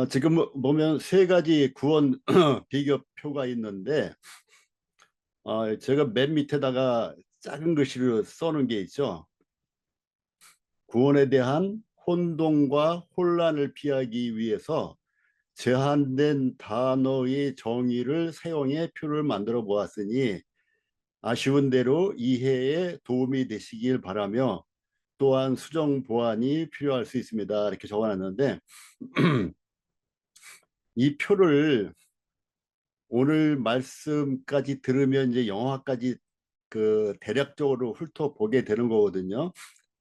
지금 보면 세 가지 구원 비교표가 있는데, 제가 맨 밑에다가 작은 글씨로 써놓은 게 있죠. 구원에 대한 혼동과 혼란을 피하기 위해서 제한된 단어의 정의를 사용해 표를 만들어 보았으니 아쉬운 대로 이해에 도움이 되시길 바라며, 또한 수정 보완이 필요할 수 있습니다. 이렇게 적어놨는데 이 표를 오늘 말씀까지 들으면 이제 영화까지 그 대략적으로 훑어보게 되는 거거든요.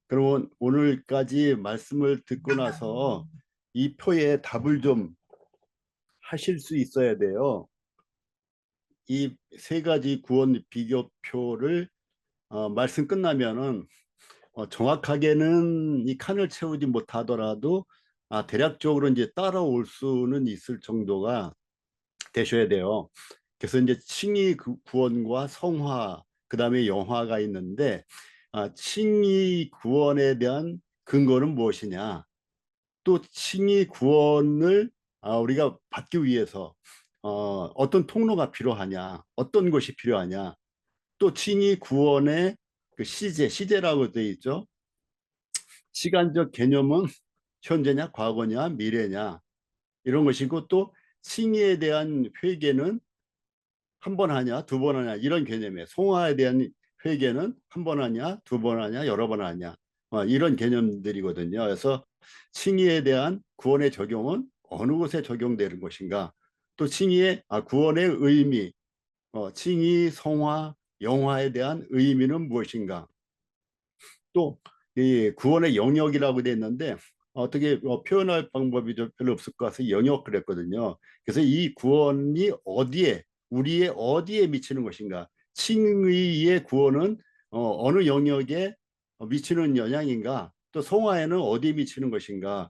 그러면 오늘까지 말씀을 듣고 나서 이 표에 답을 좀 하실 수 있어야 돼요. 이 세 가지 구원 비교표를 말씀 끝나면은 정확하게는 이 칸을 채우지 못하더라도 대략적으로 이제 따라올 수는 있을 정도가 되셔야 돼요. 그래서 이제 칭의 구원과 성화, 그다음에 영화가 있는데, 칭의 구원에 대한 근거는 무엇이냐? 또 칭의 구원을 우리가 받기 위해서 어떤 통로가 필요하냐? 어떤 것이 필요하냐? 또 칭의 구원의 그 시제라고 되어 있죠. 시간적 개념은 현재냐, 과거냐, 미래냐, 이런 것이고, 또 칭의에 대한 회개는 한 번 하냐, 두 번 하냐, 이런 개념에, 송화에 대한 회개는 한 번 하냐, 두 번 하냐, 여러 번 하냐, 이런 개념들이거든요. 그래서 칭의에 대한 구원의 적용은 어느 곳에 적용되는 것인가, 또 칭의의 구원의 의미, 칭의, 성화, 영화에 대한 의미는 무엇인가, 또 이 구원의 영역이라고 돼 있는데 어떻게 표현할 방법이 좀 별로 없을 것 같아서 영역 그랬거든요. 그래서 이 구원이 어디에, 우리의 어디에 미치는 것인가, 칭의의 구원은 어느 영역에 미치는 영향인가, 또 성화에는 어디에 미치는 것인가,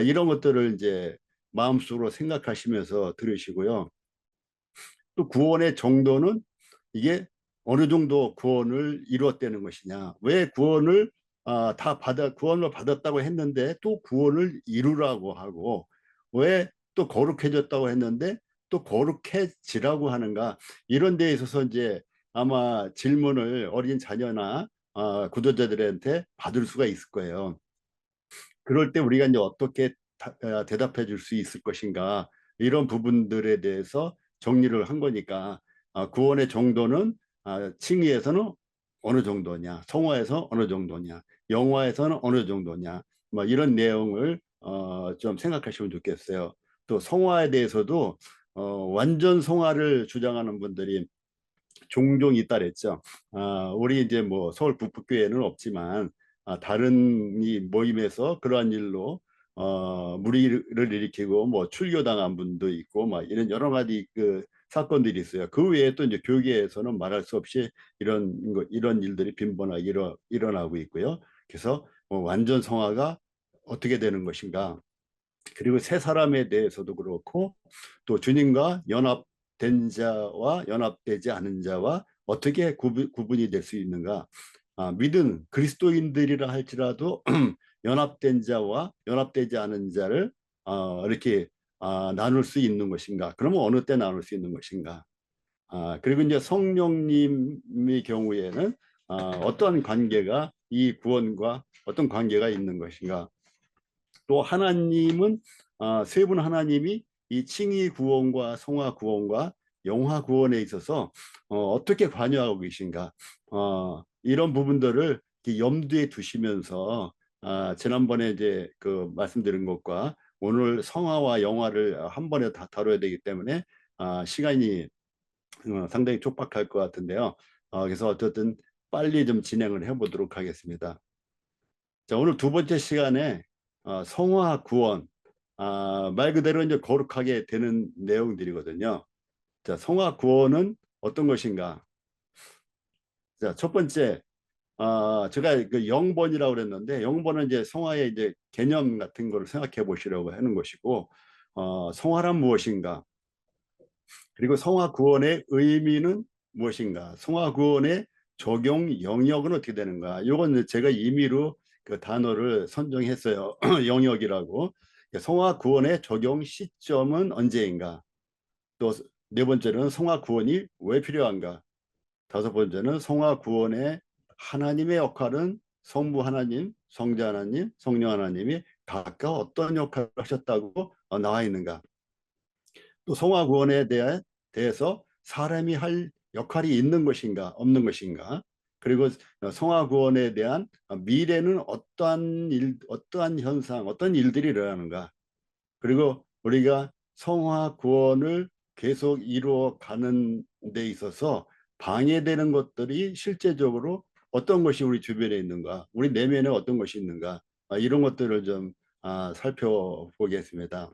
이런 것들을 이제 마음속으로 생각하시면서 들으시고요. 또 구원의 정도는 이게 어느 정도 구원을 이루었다는 것이냐, 왜 구원을 구원을 받았다고 했는데 또 구원을 이루라고 하고, 왜 또 거룩해졌다고 했는데 또 거룩해지라고 하는가, 이런 데에 있어서 이제 아마 질문을 어린 자녀나 구도자들한테 받을 수가 있을 거예요. 그럴 때 우리가 이제 어떻게 대답해 줄 수 있을 것인가, 이런 부분들에 대해서 정리를 한 거니까, 구원의 정도는 칭의에서는 어느 정도냐, 성화에서 어느 정도냐, 영화에서는 어느 정도냐, 뭐 이런 내용을 좀 생각하시면 좋겠어요. 또 성화에 대해서도 완전 성화를 주장하는 분들이 종종 있다 그랬죠. 우리 이제 뭐 서울 북부교회는 없지만 다른 이 모임에서 그러한 일로 무리를 일으키고 뭐 출교당한 분도 있고 막 이런 여러 가지 그 사건들이 있어요. 그 외에 또 이제 교계에서는 말할 수 없이 이런 일들이 빈번하게 일어나고 있고요. 그래서 완전 성화가 어떻게 되는 것인가, 그리고 새 사람에 대해서도 그렇고, 또 주님과 연합된 자와 연합되지 않은 자와 어떻게 구분이 될 수 있는가, 믿은 그리스도인들이라 할지라도 연합된 자와 연합되지 않은 자를 이렇게 나눌 수 있는 것인가, 그러면 어느 때 나눌 수 있는 것인가, 그리고 이제 성령님의 경우에는 어떤 관계가 이 구원과 어떤 관계가 있는 것인가, 또 하나님은 세 분 하나님이 이 칭의 구원과 성화 구원과 영화 구원에 있어서 어떻게 관여하고 계신가, 이런 부분들을 염두에 두시면서 지난번에 이제 그 말씀드린 것과 오늘 성화와 영화를 한 번에 다 다뤄야 되기 때문에 시간이 상당히 촉박할 것 같은데요. 그래서 어쨌든 빨리 좀 진행을 해보도록 하겠습니다. 자, 오늘 두 번째 시간에 성화 구원, 말 그대로 이제 거룩하게 되는 내용들이거든요. 자, 성화 구원은 어떤 것인가? 자, 첫 번째, 제가 그 영번이라고 그랬는데, 영번은 이제 성화의 이제 개념 같은 거를 생각해 보시려고 하는 것이고, 성화란 무엇인가? 그리고 성화 구원의 의미는 무엇인가? 성화 구원의 적용 영역은 어떻게 되는가? 이건 제가 임의로 그 단어를 선정했어요. 영역이라고. 성화 구원의 적용 시점은 언제인가? 또 네 번째는 성화 구원이 왜 필요한가? 다섯 번째는 성화 구원의 하나님의 역할은 성부 하나님, 성자 하나님, 성령 하나님이 각각 어떤 역할을 하셨다고 나와 있는가? 또 성화 구원에 대해서 사람이 할 역할이 있는 것인가, 없는 것인가? 그리고 성화 구원에 대한 미래는 어떠한 현상, 어떤 일들이 일어나는가? 그리고 우리가 성화 구원을 계속 이루어 가는 데 있어서 방해되는 것들이 실제적으로 어떤 것이 우리 주변에 있는가, 우리 내면에 어떤 것이 있는가, 이런 것들을 좀 살펴보겠습니다.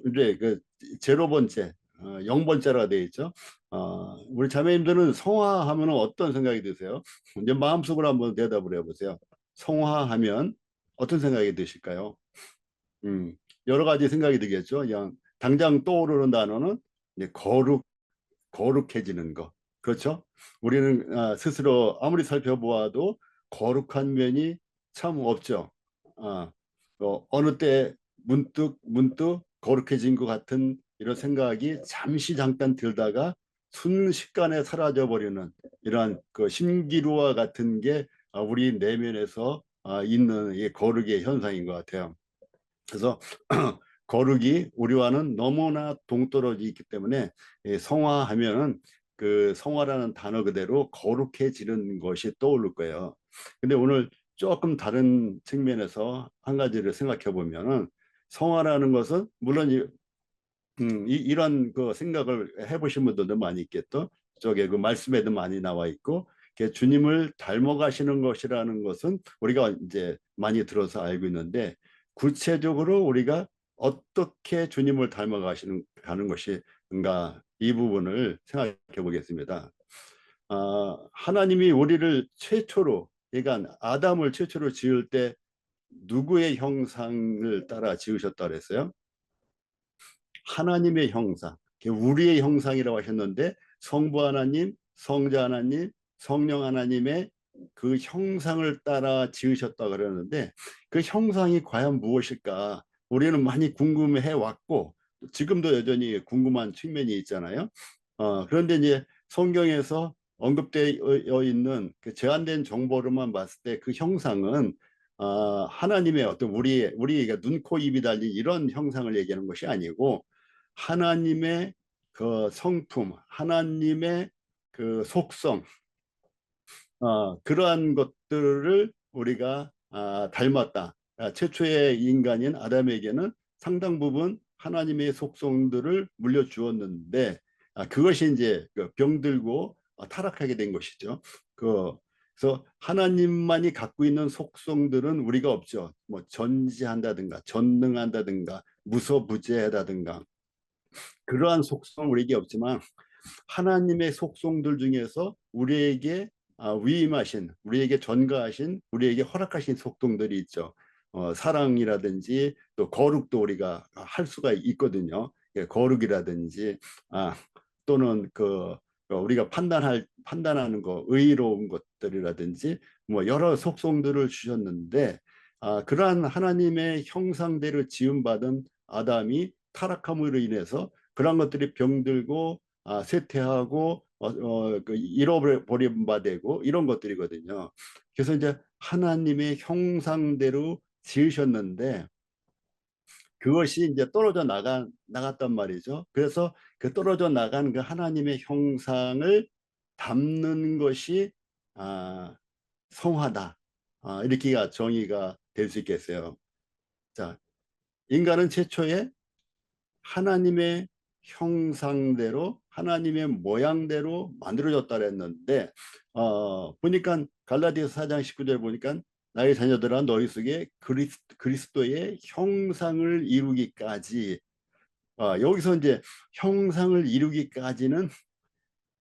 이제 그 제로 번째, 0번째라고 되어 있죠. 우리 자매님들은 성화하면 어떤 생각이 드세요? 이제 마음속으로 한번 대답을 해보세요. 성화하면 어떤 생각이 드실까요? 음, 여러 가지 생각이 들겠죠. 그냥 당장 떠오르는 단어는 이제 거룩해지는 거. 그렇죠? 우리는 스스로 아무리 살펴보아도 거룩한 면이 참 없죠. 아, 어느 때 문득 거룩해진 것 같은 이런 생각이 잠시 잠깐 들다가 순식간에 사라져 버리는 이러한 그 신기루와 같은 게 우리 내면에서 있는 이 거룩의 현상인 것 같아요. 그래서 거룩이 우리와는 너무나 동떨어져 있기 때문에 성화하면은 그 성화라는 단어 그대로 거룩해지는 것이 떠오를 거예요. 근데 오늘 조금 다른 측면에서 한 가지를 생각해 보면은 성화라는 것은 물론 이런 그 생각을 해보신 분들도 많이 있겠죠. 저게 그 말씀에도 많이 나와 있고 주님을 닮아가시는 것이라는 것은 우리가 이제 많이 들어서 알고 있는데 구체적으로 우리가 어떻게 주님을 닮아가시는 가는 것인가 이 부분을 생각해 보겠습니다. 하나님이 우리를 최초로 그러니까 아담을 최초로 지을 때 누구의 형상을 따라 지으셨다 그랬어요? 하나님의 형상, 우리의 형상이라고 하셨는데 성부 하나님, 성자 하나님, 성령 하나님의 그 형상을 따라 지으셨다 그러는데 그 형상이 과연 무엇일까? 우리는 많이 궁금해 왔고 지금도 여전히 궁금한 측면이 있잖아요. 그런데 이제 성경에서 언급되어 있는 그 제한된 정보로만 봤을 때 그 형상은 하나님의 어떤 우리가 눈, 코, 입이 달린 이런 형상을 얘기하는 것이 아니고 하나님의 그 성품, 하나님의 그 속성, 그러한 것들을 우리가 닮았다. 최초의 인간인 아담에게는 상당 부분 하나님의 속성들을 물려주었는데 그것이 이제 그 병들고 타락하게 된 것이죠. 그래서 하나님만이 갖고 있는 속성들은 우리가 없죠. 뭐 전지한다든가 전능한다든가 무소부재하다든가 그러한 속성은 우리에게 없지만 하나님의 속성들 중에서 우리에게 위임하신, 우리에게 전가하신, 우리에게 허락하신 속성들이 있죠. 사랑이라든지 또 거룩도 우리가 할 수가 있거든요. 예, 거룩이라든지 또는 우리가 판단하는 거, 의로운 것들이라든지 뭐 여러 속성들을 주셨는데 그러한 하나님의 형상대로 지음받은 아담이 타락함으로 인해서 그런 것들이 병들고 쇠퇴하고 그 잃어버린 바 되고 이런 것들이거든요. 그래서 이제 하나님의 형상대로 지으셨는데 그것이 이제 떨어져 나갔단 말이죠. 그래서 그 떨어져 나간 그 하나님의 형상을 담는 것이 성화다. 이렇게 정의가 될 수 있겠어요. 자, 인간은 최초에 하나님의 형상대로 하나님의 모양대로 만들어졌다 그랬는데 보니까 갈라디아서 4장 19절 보니까 나의 자녀들아 너희 속에 그리스도의 형상을 이루기까지 여기서 이제 형상을 이루기까지는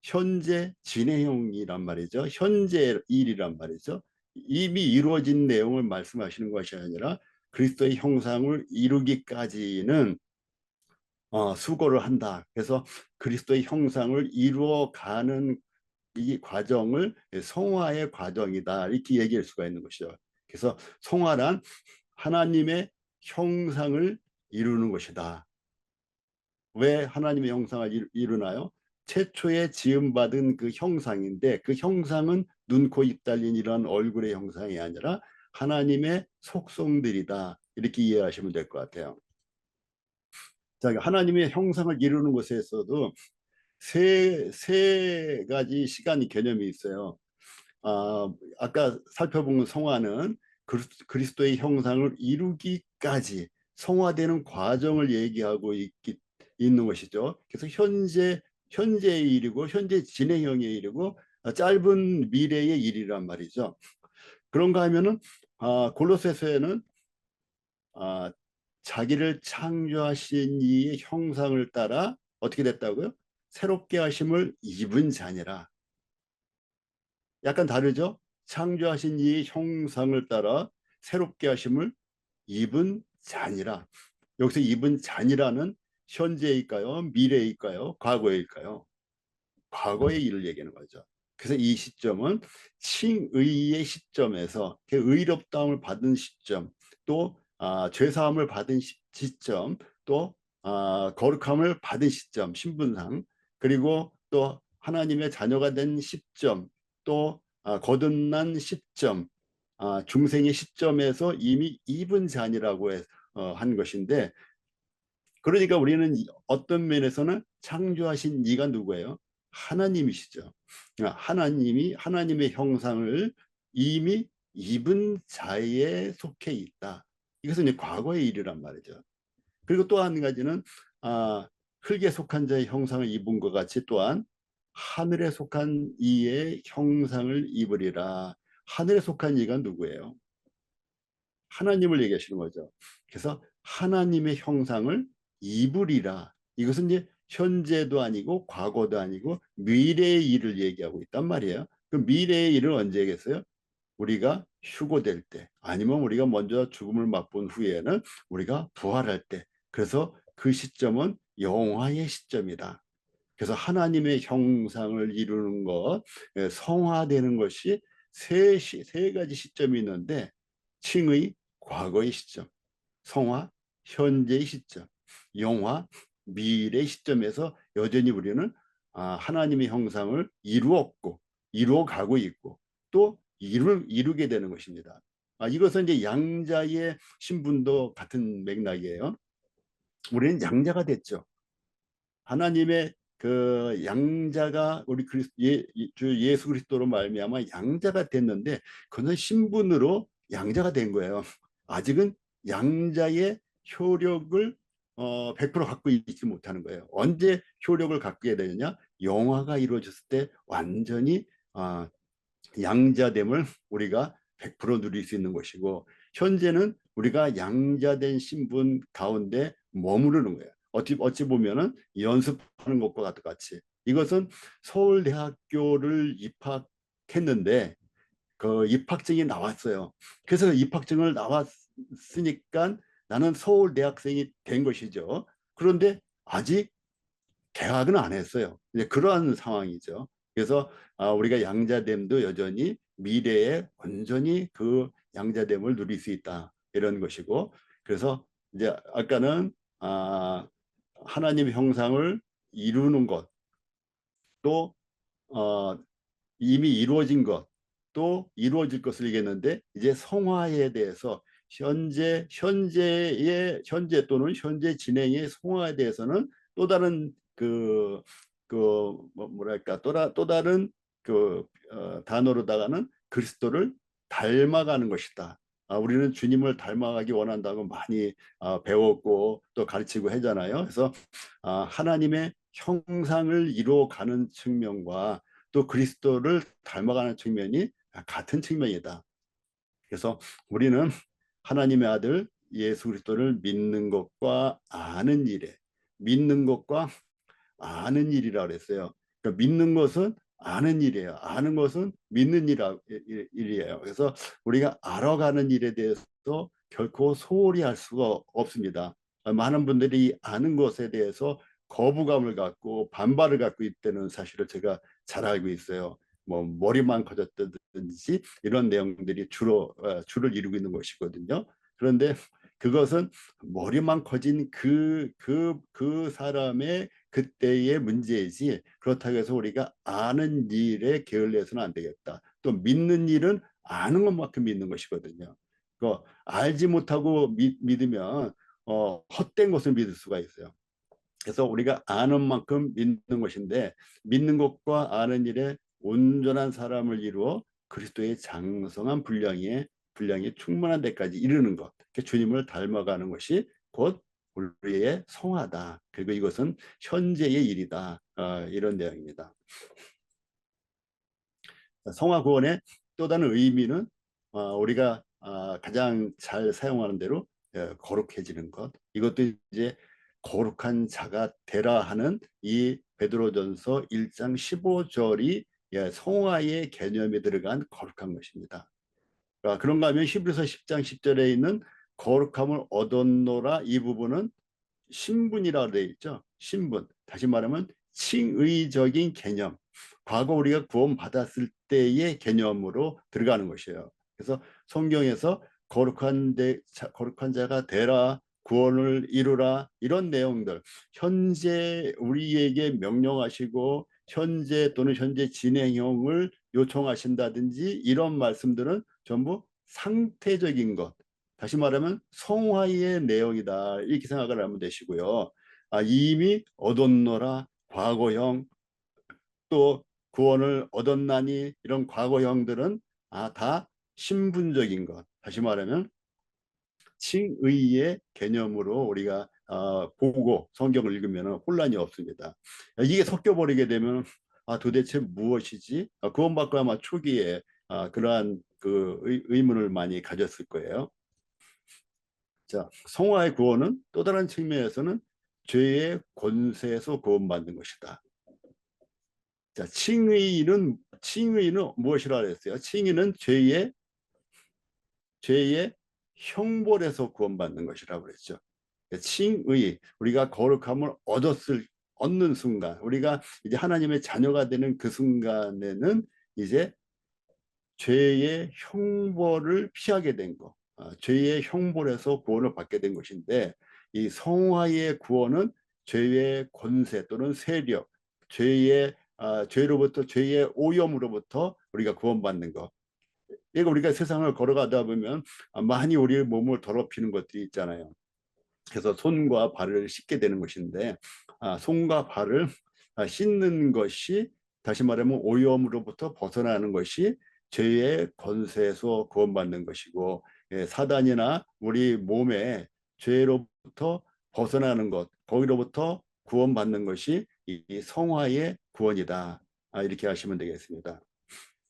현재 진행형이란 말이죠. 현재 일이란 말이죠. 이미 이루어진 내용을 말씀하시는 것이 아니라 그리스도의 형상을 이루기까지는 수고를 한다. 그래서 그리스도의 형상을 이루어가는 이 과정을 성화의 과정이다. 이렇게 얘기할 수가 있는 것이죠. 그래서 성화란 하나님의 형상을 이루는 것이다. 왜 하나님의 형상을 이루나요? 최초에 지음받은 그 형상인데 그 형상은 눈, 코, 입 달린 이런 얼굴의 형상이 아니라 하나님의 속성들이다. 이렇게 이해하시면 될 것 같아요. 자, 하나님의 형상을 이루는 것에서도 세 가지 시간 개념이 있어요. 아까 살펴본 성화는 그리스도의 형상을 이루기까지 성화되는 과정을 얘기하고 있는 것이죠. 그래서 현재의 일이고 현재 진행형의 일이고 짧은 미래의 일이란 말이죠. 그런가 하면은 골로새서에는 아, 자기를 창조하신 이의 형상을 따라 어떻게 됐다고요? 새롭게 하심을 입은 자니라. 약간 다르죠? 창조하신 이 형상을 따라 새롭게 하심을 입은 자니라. 여기서 입은 자니라는 현재일까요? 미래일까요? 과거일까요? 과거의 일을 얘기하는 거죠. 그래서 이 시점은 칭의의 시점에서 의롭다함을 받은 시점, 또 죄사함을 받은 시점, 또 거룩함을 받은 시점, 신분상, 그리고 또 하나님의 자녀가 된 시점, 또 거듭난 시점, 중생의 시점에서 이미 입은 자니라고 한 것인데, 그러니까 우리는 어떤 면에서는 창조하신 이가 누구예요? 하나님이시죠. 하나님의 형상을 이미 입은 자에 속해 있다. 이것은 이제 과거의 일이란 말이죠. 그리고 또 한 가지는 아, 흙에 속한 자의 형상을 입은 것 같이 또한 하늘에 속한 이의 형상을 입으리라. 하늘에 속한 이가 누구예요? 하나님을 얘기하시는 거죠. 그래서 하나님의 형상을 입으리라. 이것은 이제 현재도 아니고 과거도 아니고 미래의 일을 얘기하고 있단 말이에요. 그 미래의 일을 언제 하겠어요? 우리가 휴고될 때, 아니면 우리가 먼저 죽음을 맛본 후에는 우리가 부활할 때. 그래서 그 시점은 영화의 시점이다. 그래서 하나님의 형상을 이루는 것, 성화되는 것이 세 가지 시점이 있는데, 칭의, 과거의 시점, 성화, 현재의 시점, 영화, 미래의 시점에서 여전히 우리는 하나님의 형상을 이루었고, 이루어가고 있고, 또 이루게 되는 것입니다. 이것은 이제 양자의 신분도 같은 맥락이에요. 우리는 양자가 됐죠. 하나님의 그 양자가 우리 주 예수 그리스도로 말미암아 양자가 됐는데 그는 신분으로 양자가 된 거예요. 아직은 양자의 효력을 100% 갖고 있지 못하는 거예요. 언제 효력을 갖게 되느냐? 영화가 이루어졌을 때 완전히 양자됨을 우리가 100% 누릴 수 있는 것이고, 현재는 우리가 양자된 신분 가운데 머무르는 거예요. 어찌 보면은 연습하는 것과 같이 이것은 서울대학교를 입학했는데 그 입학증이 나왔어요. 그래서 입학증을 나왔으니까 나는 서울대학생이 된 것이죠. 그런데 아직 개학은 안 했어요. 이제 그러한 상황이죠. 그래서 우리가 양자됨도 여전히 미래에 온전히 그 양자됨을 누릴 수 있다. 이런 것이고, 그래서 이제 아까는 하나님의 형상을 이루는 것, 또 이미 이루어진 것, 또 이루어질 것을 얘기했는데, 이제 성화에 대해서 현재 또는 현재 진행의 성화에 대해서는 또 다른 뭐랄까 또 다른 단어로다가는 그리스도를 닮아가는 것이다. 우리는 주님을 닮아가기 원한다고 많이 배웠고 또 가르치고 하잖아요. 그래서 하나님의 형상을 이루어가는 측면과 또 그리스도를 닮아가는 측면이 같은 측면이다. 그래서 우리는 하나님의 아들 예수 그리스도를 믿는 것과 아는 일에, 믿는 것과 아는 일이라 그랬어요. 그러니까 믿는 것은 아는 일이에요. 아는 것은 믿는 일이에요. 그래서 우리가 알아가는 일에 대해서 결코 소홀히 할 수가 없습니다. 많은 분들이 아는 것에 대해서 거부감을 갖고 반발을 갖고 있다는 사실을 제가 잘 알고 있어요. 뭐 머리만 커졌든지 이런 내용들이 주를 이루고 있는 것이거든요. 그런데 그것은 머리만 커진 그 사람의 그때의 문제이지, 그렇다고 해서 우리가 아는 일에 게을러서는 안 되겠다. 또 믿는 일은 아는 것만큼 믿는 것이거든요. 그 알지 못하고 믿으면 헛된 것을 믿을 수가 있어요. 그래서 우리가 아는 만큼 믿는 것인데, 믿는 것과 아는 일에 온전한 사람을 이루어 그리스도의 장성한 분량이 충만한 데까지 이르는 것, 주님을 닮아가는 것이 곧 우리의 성화다. 그리고 이것은 현재의 일이다. 이런 내용입니다. 성화 구원의 또 다른 의미는 우리가 가장 잘 사용하는 대로 거룩해지는 것. 이것도 이제 거룩한 자가 되라 하는 이 베드로전서 1장 15절이 성화의 개념이 들어간 거룩한 것입니다. 그런가 하면 히브리서 10장 10절에 있는 거룩함을 얻었노라, 이 부분은 신분이라고 되어 있죠. 신분. 다시 말하면 칭의적인 개념. 과거 우리가 구원받았을 때의 개념으로 들어가는 것이에요. 그래서 성경에서 거룩한 자가 되라, 구원을 이루라, 이런 내용들, 현재 우리에게 명령하시고 현재 또는 현재 진행형을 요청하신다든지, 이런 말씀들은 전부 상태적인 것, 다시 말하면 성화의 내용이다, 이렇게 생각을 하면 되시고요. 이미 얻었노라, 과거형, 또 구원을 얻었나니, 이런 과거형들은 다 신분적인 것, 다시 말하면 칭의의 개념으로 우리가 보고 성경을 읽으면 혼란이 없습니다. 이게 섞여버리게 되면 도대체 무엇이지? 구원받고 아마 초기에 그러한 그 의문을 많이 가졌을 거예요. 자, 성화의 구원은 또 다른 측면에서는 죄의 권세에서 구원받는 것이다. 자, 칭의는 무엇이라 그랬어요? 칭의는 죄의 형벌에서 구원받는 것이라고 그랬죠. 칭의, 우리가 거룩함을 얻는 순간, 우리가 이제 하나님의 자녀가 되는 그 순간에는 이제 죄의 형벌을 피하게 된 것, 죄의 형벌에서 구원을 받게 된 것인데, 이 성화의 구원은 죄의 권세 또는 세력, 죄로부터, 죄의 오염으로부터 우리가 구원받는 것. 이거 우리가 세상을 걸어가다 보면 많이 우리 몸을 더럽히는 것들이 있잖아요. 그래서 손과 발을 씻게 되는 것인데, 손과 발을 씻는 것이, 다시 말하면 오염으로부터 벗어나는 것이 죄의 권세에서 구원받는 것이고, 사단이나 우리 몸의 죄로부터 벗어나는 것, 거기로부터 구원받는 것이 이 성화의 구원이다. 이렇게 하시면 되겠습니다.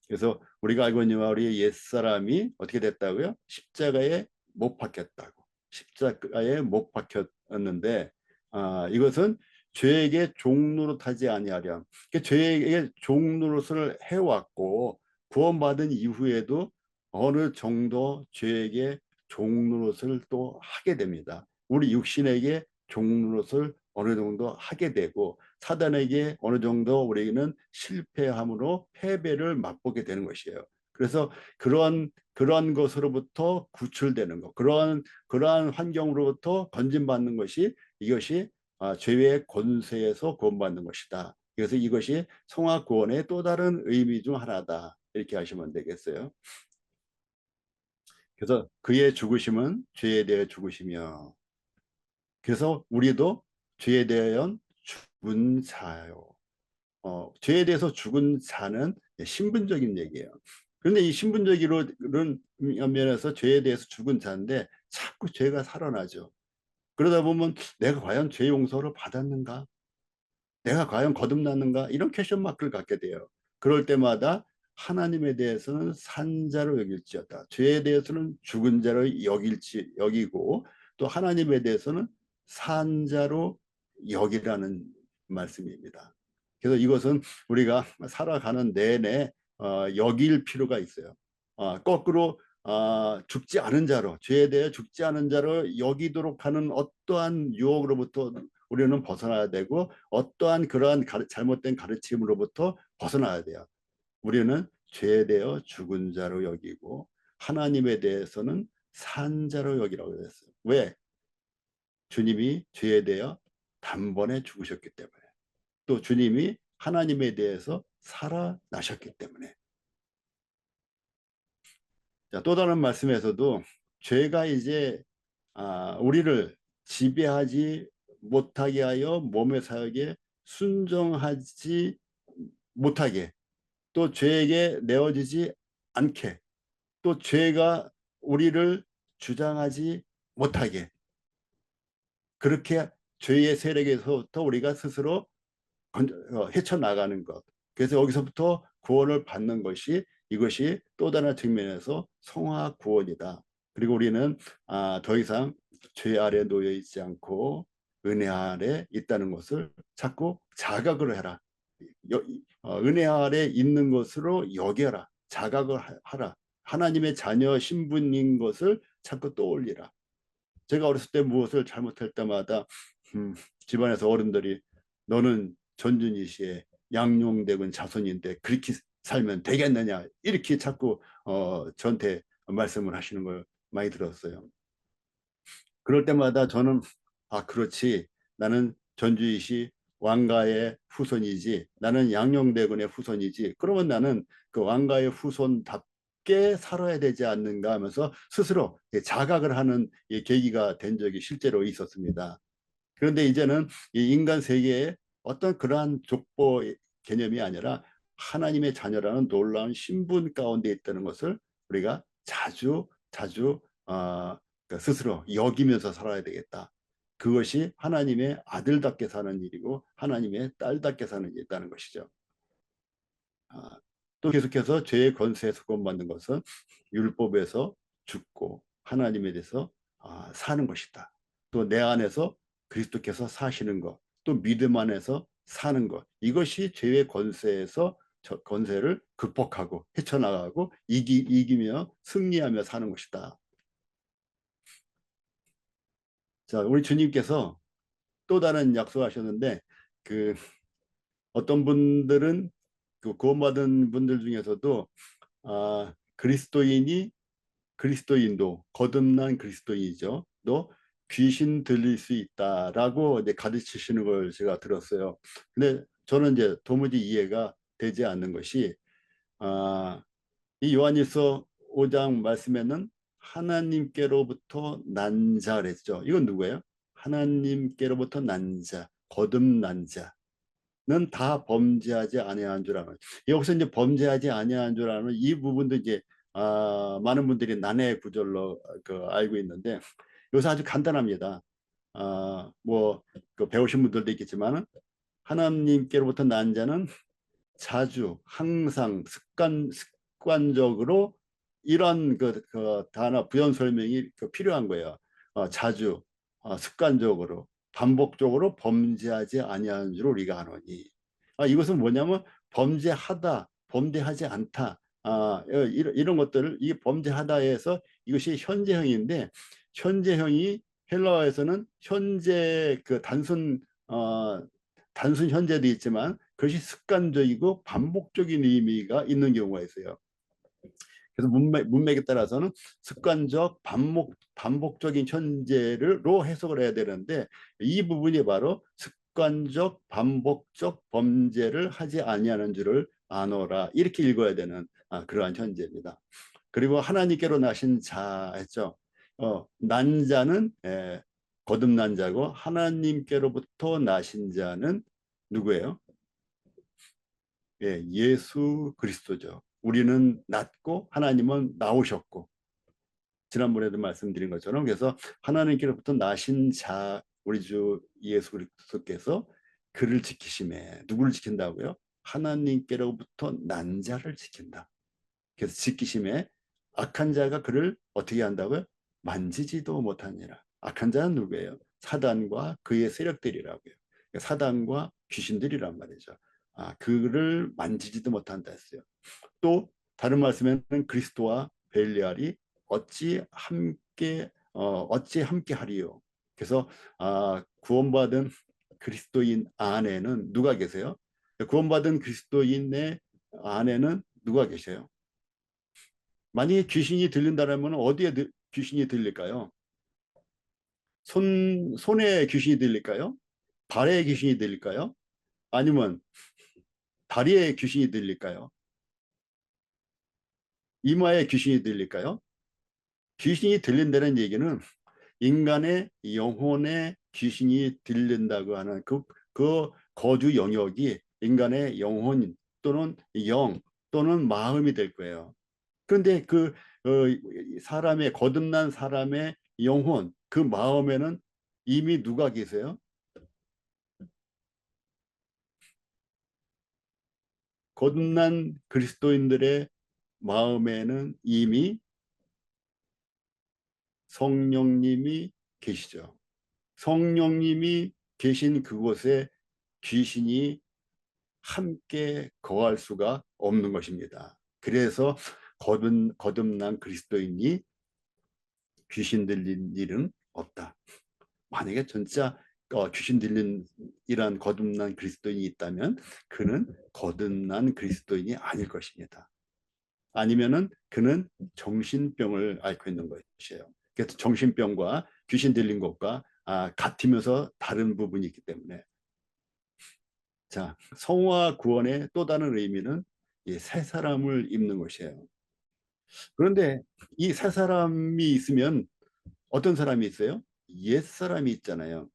그래서 우리가 알고 있는 우리의 옛사람이 어떻게 됐다고요? 십자가에 못 박혔다고. 십자가에 못 박혔는데, 이것은 죄에게 종노릇하지 아니하렴. 죄에게 종노릇을 해왔고 구원받은 이후에도 어느 정도 죄에게 종노릇을 또 하게 됩니다. 우리 육신에게 종노릇을 어느 정도 하게 되고, 사단에게 어느 정도 우리는 실패함으로 패배를 맛보게 되는 것이에요. 그래서 그런 것으로부터 구출되는 것, 그러한 환경으로부터 건진받는 것이, 이것이 죄의 권세에서 구원받는 것이다. 그래서 이것이 성화 구원의 또 다른 의미 중 하나다, 이렇게 하시면 되겠어요. 그래서 그의 죽으심은 죄에 대해 죽으시며, 그래서 우리도 죄에 대한 죽은 자요. 죄에 대해서 죽은 자는 신분적인 얘기예요. 그런데 이 신분적인 면에서 죄에 대해서 죽은 자인데 자꾸 죄가 살아나죠. 그러다 보면 내가 과연 죄 용서를 받았는가? 내가 과연 거듭났는가? 이런 퀘션 마크를 갖게 돼요. 그럴 때마다 하나님에 대해서는 산자로 여길지어다, 죄에 대해서는 죽은 자로 여기고, 또 하나님에 대해서는 산자로 여기라는 말씀입니다. 그래서 이것은 우리가 살아가는 내내 여길 필요가 있어요. 거꾸로 죽지 않은 자로, 죄에 대해 죽지 않은 자로 여기도록 하는 어떠한 유혹으로부터 우리는 벗어나야 되고, 어떠한 그러한 잘못된 가르침으로부터 벗어나야 돼요. 우리는 죄에 대해 죽은 자로 여기고, 하나님에 대해서는 산자로 여기라고 했어요. 왜? 주님이 죄에 대해 단번에 죽으셨기 때문에, 또 주님이 하나님에 대해서 살아나셨기 때문에. 자, 또 다른 말씀에서도 죄가 이제 우리를 지배하지 못하게 하여 몸의 사역에 순종하지 못하게, 또 죄에게 내어지지 않게, 또 죄가 우리를 주장하지 못하게, 그렇게 죄의 세력에서부터 우리가 스스로 헤쳐나가는 것. 그래서 여기서부터 구원을 받는 것이, 이것이 또 다른 측면에서 성화 구원이다. 그리고 우리는 더 이상 죄 아래 놓여 있지 않고 은혜 아래 있다는 것을 자꾸 자각을 해라. 은혜 아래 있는 것으로 여겨라. 자각을 하라. 하나님의 자녀 신분인 것을 자꾸 떠올리라. 제가 어렸을 때 무엇을 잘못할 때마다 집안에서 어른들이 너는 전준희 씨의 양용대군 자손인데 그렇게 살면 되겠느냐, 이렇게 자꾸 저한테 말씀을 하시는 걸 많이 들었어요. 그럴 때마다 저는 그렇지, 나는 전주희 씨 왕가의 후손이지, 나는 양용대군의 후손이지, 그러면 나는 그 왕가의 후손답게 살아야 되지 않는가 하면서 스스로 자각을 하는 계기가 된 적이 실제로 있었습니다. 그런데 이제는 이 인간 세계에 어떤 그러한 족보 개념이 아니라 하나님의 자녀라는 놀라운 신분 가운데 있다는 것을 우리가 자주 자주 스스로 여기면서 살아야 되겠다. 그것이 하나님의 아들답게 사는 일이고 하나님의 딸답게 사는 일이라는 것이죠. 또 계속해서 죄의 권세에 구원받는 것은 율법에서 죽고 하나님에 대해서 사는 것이다. 또 내 안에서 그리스도께서 사시는 것, 또 믿음 안에서 사는 것, 이것이 죄의 권세에서 권세를 극복하고 헤쳐나가고 이기며 승리하며 사는 것이다. 자, 우리 주님께서 또 다른 약속하셨는데, 그 어떤 분들은 그 구원받은 분들 중에서도 그리스도인이 그리스도인도 거듭난 그리스도인이죠. 또 귀신 들릴 수 있다라고 이제 가르치시는 걸 제가 들었어요. 근데 저는 이제 도무지 이해가 되지 않는 것이 이 요한일서 5장 말씀에는 하나님께로부터 난 자 그랬죠. 이건 누구예요? 하나님께로부터 난 자, 거듭난 자는 다 범죄하지 아니한 줄 아는. 여기서 이제 범죄하지 아니한 줄 아는 이 부분도 이제 많은 분들이 난해 구절로 알고 있는데, 여기서 아주 간단합니다. 그 배우신 분들도 있겠지만 하나님께로부터 난 자는 자주 항상 습관적으로 이런 그 단어 부연 설명이 필요한 거예요. 자주 습관적으로 반복적으로 범죄하지 아니하는 줄 우리가 아노니. 이것은 뭐냐면 범죄하다, 범죄하지 않다. 이런 것들을 이 범죄하다에서 이것이 현재형인데, 현재형이 헬라어에서는 현재 그 단순 현재도 있지만 그것이 습관적이고 반복적인 의미가 있는 경우가 있어요. 그래서 문맥에 따라서는 습관적 반복적인 현재로 해석을 해야 되는데, 이 부분이 바로 습관적 반복적 범죄를 하지 아니하는 줄을 아노라, 이렇게 읽어야 되는 그러한 현재입니다. 그리고 하나님께로 나신 자 했죠. 난 자는 거듭난 자고 하나님께로부터 나신 자는 누구예요? 예수 그리스도죠. 우리는 낮고 하나님은 나오셨고, 지난번에도 말씀드린 것처럼, 그래서 하나님께로부터 나신 자 우리 주 예수 그리스도께서 그를 지키심에, 누구를 지킨다고요? 하나님께로부터 난 자를 지킨다. 그래서 지키심에 악한 자가 그를 어떻게 한다고요? 만지지도 못하니라. 악한 자는 누구예요? 사단과 그의 세력들이라고요. 사단과 귀신들이란 말이죠. 그를 만지지도 못한다 했어요. 또 다른 말씀에는 그리스도와 벨리알이 어찌 함께 하리요. 그래서 구원받은 그리스도인 안에는 누가 계세요? 구원받은 그리스도인의 안에는 누가 계세요? 만약에 귀신이 들린다면 어디에 귀신이 들릴까요? 손에 귀신이 들릴까요? 발에 귀신이 들릴까요? 아니면 다리에 귀신이 들릴까요? 이마에 귀신이 들릴까요? 귀신이 들린다는 얘기는 인간의 영혼에 귀신이 들린다고 하는 그 거주 영역이 인간의 영혼 또는 영 또는 마음이 될 거예요. 그런데 사람의 거듭난 사람의 영혼, 그 마음에는 이미 누가 계세요? 거듭난 그리스도인들의 마음에는 이미 성령님이 계시죠. 성령님이 계신 그곳에 귀신이 함께 거할 수가 없는 것입니다. 그래서 거듭난 그리스도인이 귀신 들린 일은 없다. 만약에 진짜 귀신 들린 이란 거듭난 그리스도인이 있다면 그는 거듭난 그리스도인이 아닐 것입니다. 아니면은 그는 정신병을 앓고 있는 것이에요. 그래서 정신병과 귀신 들린 것과 같으면서 다른 부분이 있기 때문에 자, 성화 구원의 또 다른 의미는 새 사람을 입는 것이에요. 그런데 이 새 사람이 있으면 어떤 사람이 있어요? 옛 사람이 있잖아요.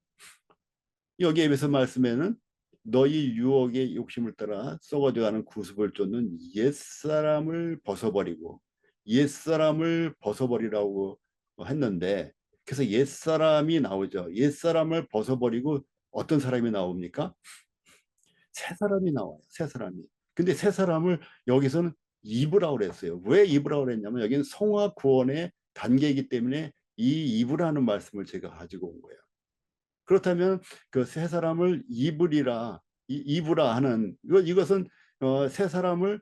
여기 에베소 말씀에는 너희 유혹의 욕심을 따라 썩어져가는 구습을 쫓는 옛사람을 벗어버리고 옛사람을 벗어버리라고 했는데 그래서 옛사람이 나오죠. 옛사람을 벗어버리고 어떤 사람이 나옵니까? 새 사람이 나와요. 새 사람이. 근데 새 사람을 여기서는 입으라고 그랬어요. 왜 입으라고 그랬냐면 여기는 성화 구원의 단계이기 때문에 이 입으라는 말씀을 제가 가지고 온 거예요. 그렇다면 그 세 사람을 입으라 하는 이것은 세 사람을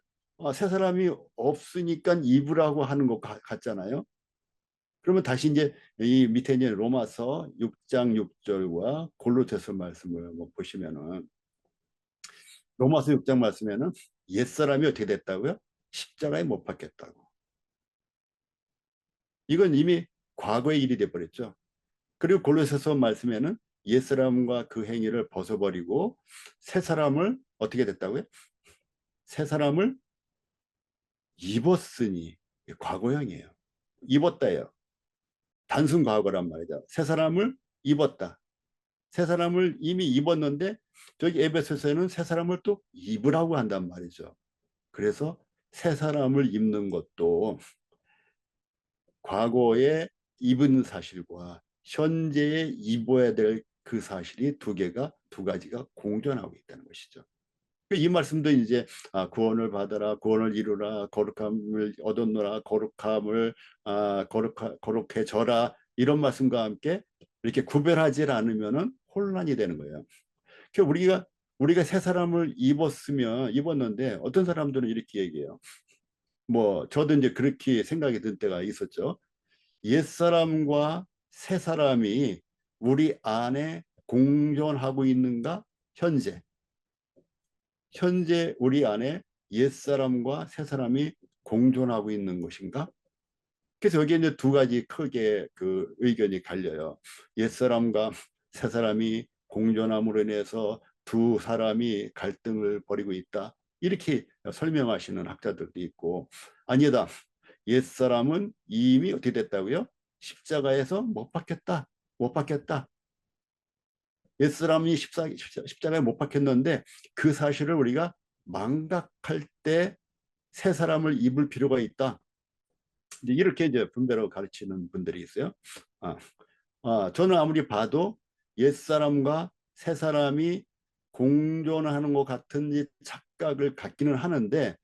세 사람이 없으니까 입으라고 하는 것 같잖아요. 그러면 다시 이제 이 밑에 이제 로마서 6장 6절과 골로새서 말씀을 보시면은 로마서 6장 말씀에는 옛사람이 어떻게 됐다고요? 십자가에 못 박혔다고. 이건 이미 과거의 일이 돼 버렸죠. 그리고 골로새서 말씀에는 옛사람과 그 행위를 벗어버리고 새 사람을 어떻게 됐다고요? 새 사람을 입었으니 과거형이에요. 입었다예요. 단순 과거란 말이죠. 새 사람을 입었다. 새 사람을 이미 입었는데 저기 에베소서에는 새 사람을 또 입으라고 한단 말이죠. 그래서 새 사람을 입는 것도 과거에 입은 사실과 현재에 입어야 될 그 사실이 두 가지가 공존하고 있다는 것이죠. 이 말씀도 이제 구원을 받아라, 구원을 이루라, 거룩함을 얻었노라, 거룩해져라 이런 말씀과 함께 이렇게 구별하지 않으면은 혼란이 되는 거예요. 그러니까 우리가 새 사람을 입었는데 어떤 사람들은 이렇게 얘기해요. 뭐 저도 이제 그렇게 생각이 든 때가 있었죠. 옛사람과 새사람이 우리 안에 공존하고 있는가? 현재 우리 안에 옛사람과 새사람이 공존하고 있는 것인가? 그래서 여기에 이제 두 가지 크게 그 의견이 갈려요. 옛사람과 새사람이 공존함으로 인해서 두 사람이 갈등을 벌이고 있다. 이렇게 설명하시는 학자들도 있고 아니다. 옛사람은 이미 어떻게 됐다고요? 십자가에서 못 박혔다. 못 박혔다. 옛사람이 십자가에 못 박혔는데 그 사실을 우리가 망각할 때 새 사람을 입을 필요가 있다. 이제 이렇게 이제 분배로 가르치는 분들이 있어요. 아, 저는 아무리 봐도 옛사람과 새 사람이 공존하는 것 같은 착각을 갖기는 하는데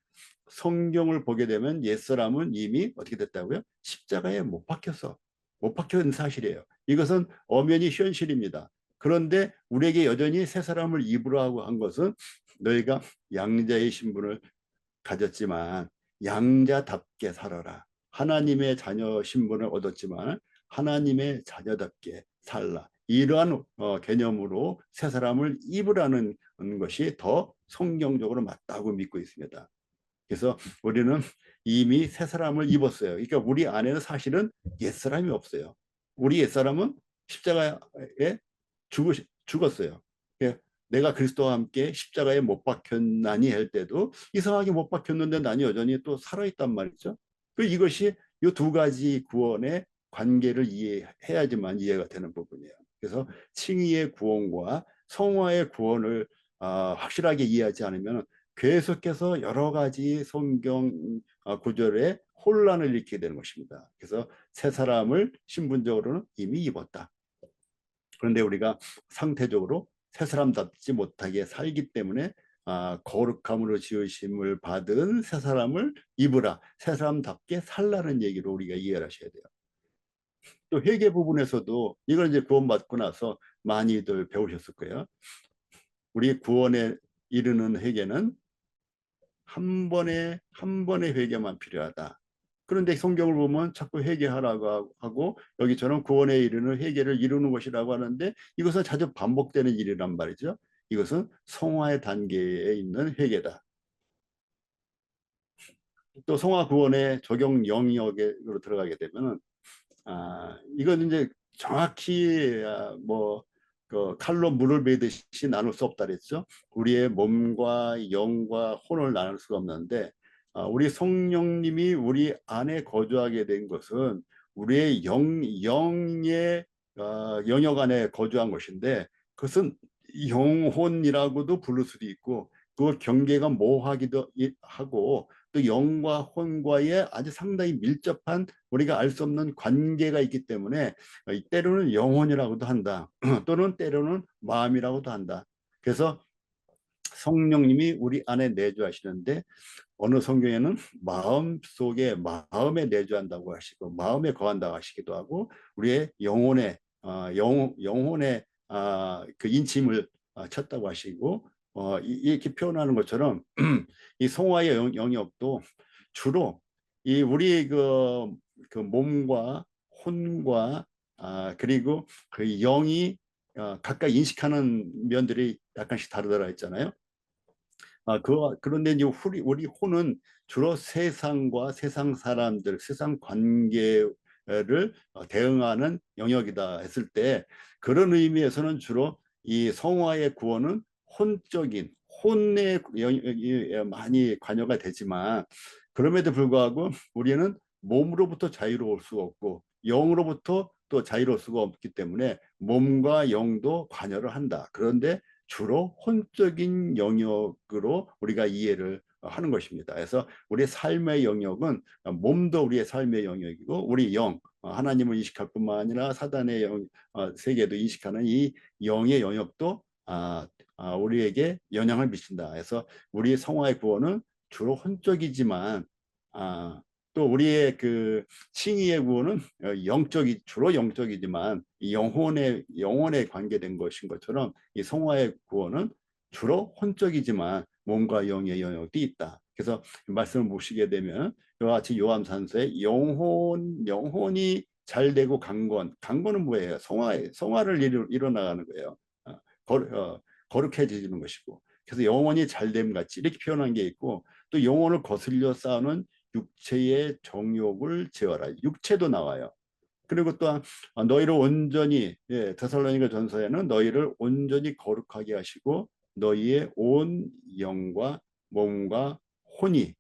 성경을 보게 되면 옛사람은 이미 어떻게 됐다고요? 십자가에 못 박혀있는 사실이에요. 이것은 엄연히 현실입니다. 그런데 우리에게 여전히 새 사람을 입으라고 한 것은 너희가 양자의 신분을 가졌지만 양자답게 살아라. 하나님의 자녀 신분을 얻었지만 하나님의 자녀답게 살라. 이러한 개념으로 새 사람을 입으라는 것이 더 성경적으로 맞다고 믿고 있습니다. 그래서 우리는 이미 새 사람을 입었어요. 그러니까 우리 안에는 사실은 옛사람이 없어요. 우리 옛사람은 십자가에 죽었어요. 그러니까 내가 그리스도와 함께 십자가에 못 박혔나니 할 때도 이상하게 못 박혔는데 나는 여전히 또 살아있단 말이죠. 이것이 이 두 가지 구원의 관계를 이해해야지만 이해가 되는 부분이에요. 그래서 칭의의 구원과 성화의 구원을 확실하게 이해하지 않으면 계속해서 여러 가지 성경 구절에 혼란을 일으키게 되는 것입니다. 그래서 새 사람을 신분적으로는 이미 입었다. 그런데 우리가 상태적으로 새 사람답지 못하게 살기 때문에 거룩함으로 지으심을 받은 새 사람을 입으라. 새 사람답게 살라는 얘기로 우리가 이해를 하셔야 돼요. 또 회개 부분에서도 이걸 이제 구원받고 나서 많이들 배우셨을 거예요. 우리 구원에 이르는 회개는 한 번의 회개만 필요하다. 그런데 성경을 보면 자꾸 회개하라고 하고 여기처럼 구원에 이르는 회개를 이루는 것이라고 하는데 이것은 자주 반복되는 일이란 말이죠. 이것은 성화의 단계에 있는 회개다. 또 성화 구원의 적용 영역으로 들어가게 되면 이건 이제 정확히 그 칼로 물을 베듯이 나눌 수 없다 그랬죠. 우리의 몸과 영과 혼을 나눌 수가 없는데 우리 성령님이 우리 안에 거주하게 된 것은 우리의 영의 영역 안에 거주한 것인데 그것은 영혼이라고도 부를 수도 있고 그 경계가 모호하기도 하고 또 영과 혼과의 아주 상당히 밀접한 우리가 알 수 없는 관계가 있기 때문에 때로는 영혼이라고도 한다. 또는 때로는 마음이라고도 한다. 그래서 성령님이 우리 안에 내주하시는데 어느 성경에는 마음 속에 마음에 내주한다고 하시고 마음에 거한다고 하시기도 하고 우리의 영혼에 영혼에 그 인침을 쳤다고 하시고 이렇게 표현하는 것처럼 이 성화의 영역도 주로 이 우리 그 몸과 혼과 그리고 그 영이 각각 인식하는 면들이 약간씩 다르더라 했잖아요. 그런데 이제 우리 호는 주로 세상과 세상 사람들, 세상 관계를 대응하는 영역이다 했을 때 그런 의미에서는 주로 이 성화의 구원은 혼적인 혼의 영역이 많이 관여가 되지만 그럼에도 불구하고 우리는 몸으로부터 자유로울 수가 없고 영으로부터 또 자유로울 수가 없기 때문에 몸과 영도 관여를 한다. 그런데 주로 혼적인 영역으로 우리가 이해를 하는 것입니다. 그래서 우리의 삶의 영역은 몸도 우리의 삶의 영역이고 우리 영, 하나님을 인식할 뿐만 아니라 사단의 세계도 인식하는 이 영의 영역도 우리에게 영향을 미친다. 그래서 우리의 성화의 구원은 주로 혼적이지만 또 우리의 그 칭의의 구원은 주로 영적이지만 영혼에 관계된 것인 것처럼 이 성화의 구원은 주로 혼적이지만 몸과 영의 영역이 있다. 그래서 말씀을 보시게 되면 이와 같이 요한산서에 영혼이 잘 되고 강건은 뭐예요? 성화를 이뤄나가는 거예요. 거룩해지는 것이고. 그래서 영혼이 잘됨 같이 이렇게 표현한 게 있고 또 영혼을 거슬려 싸우는 육체의 정욕을 제어하라. 육체도 나와요. 그리고 또한 너희를 온전히 데살로니가 전서에는 너희를 온전히 거룩하게 하시고 너희의 온 영과 몸과 혼이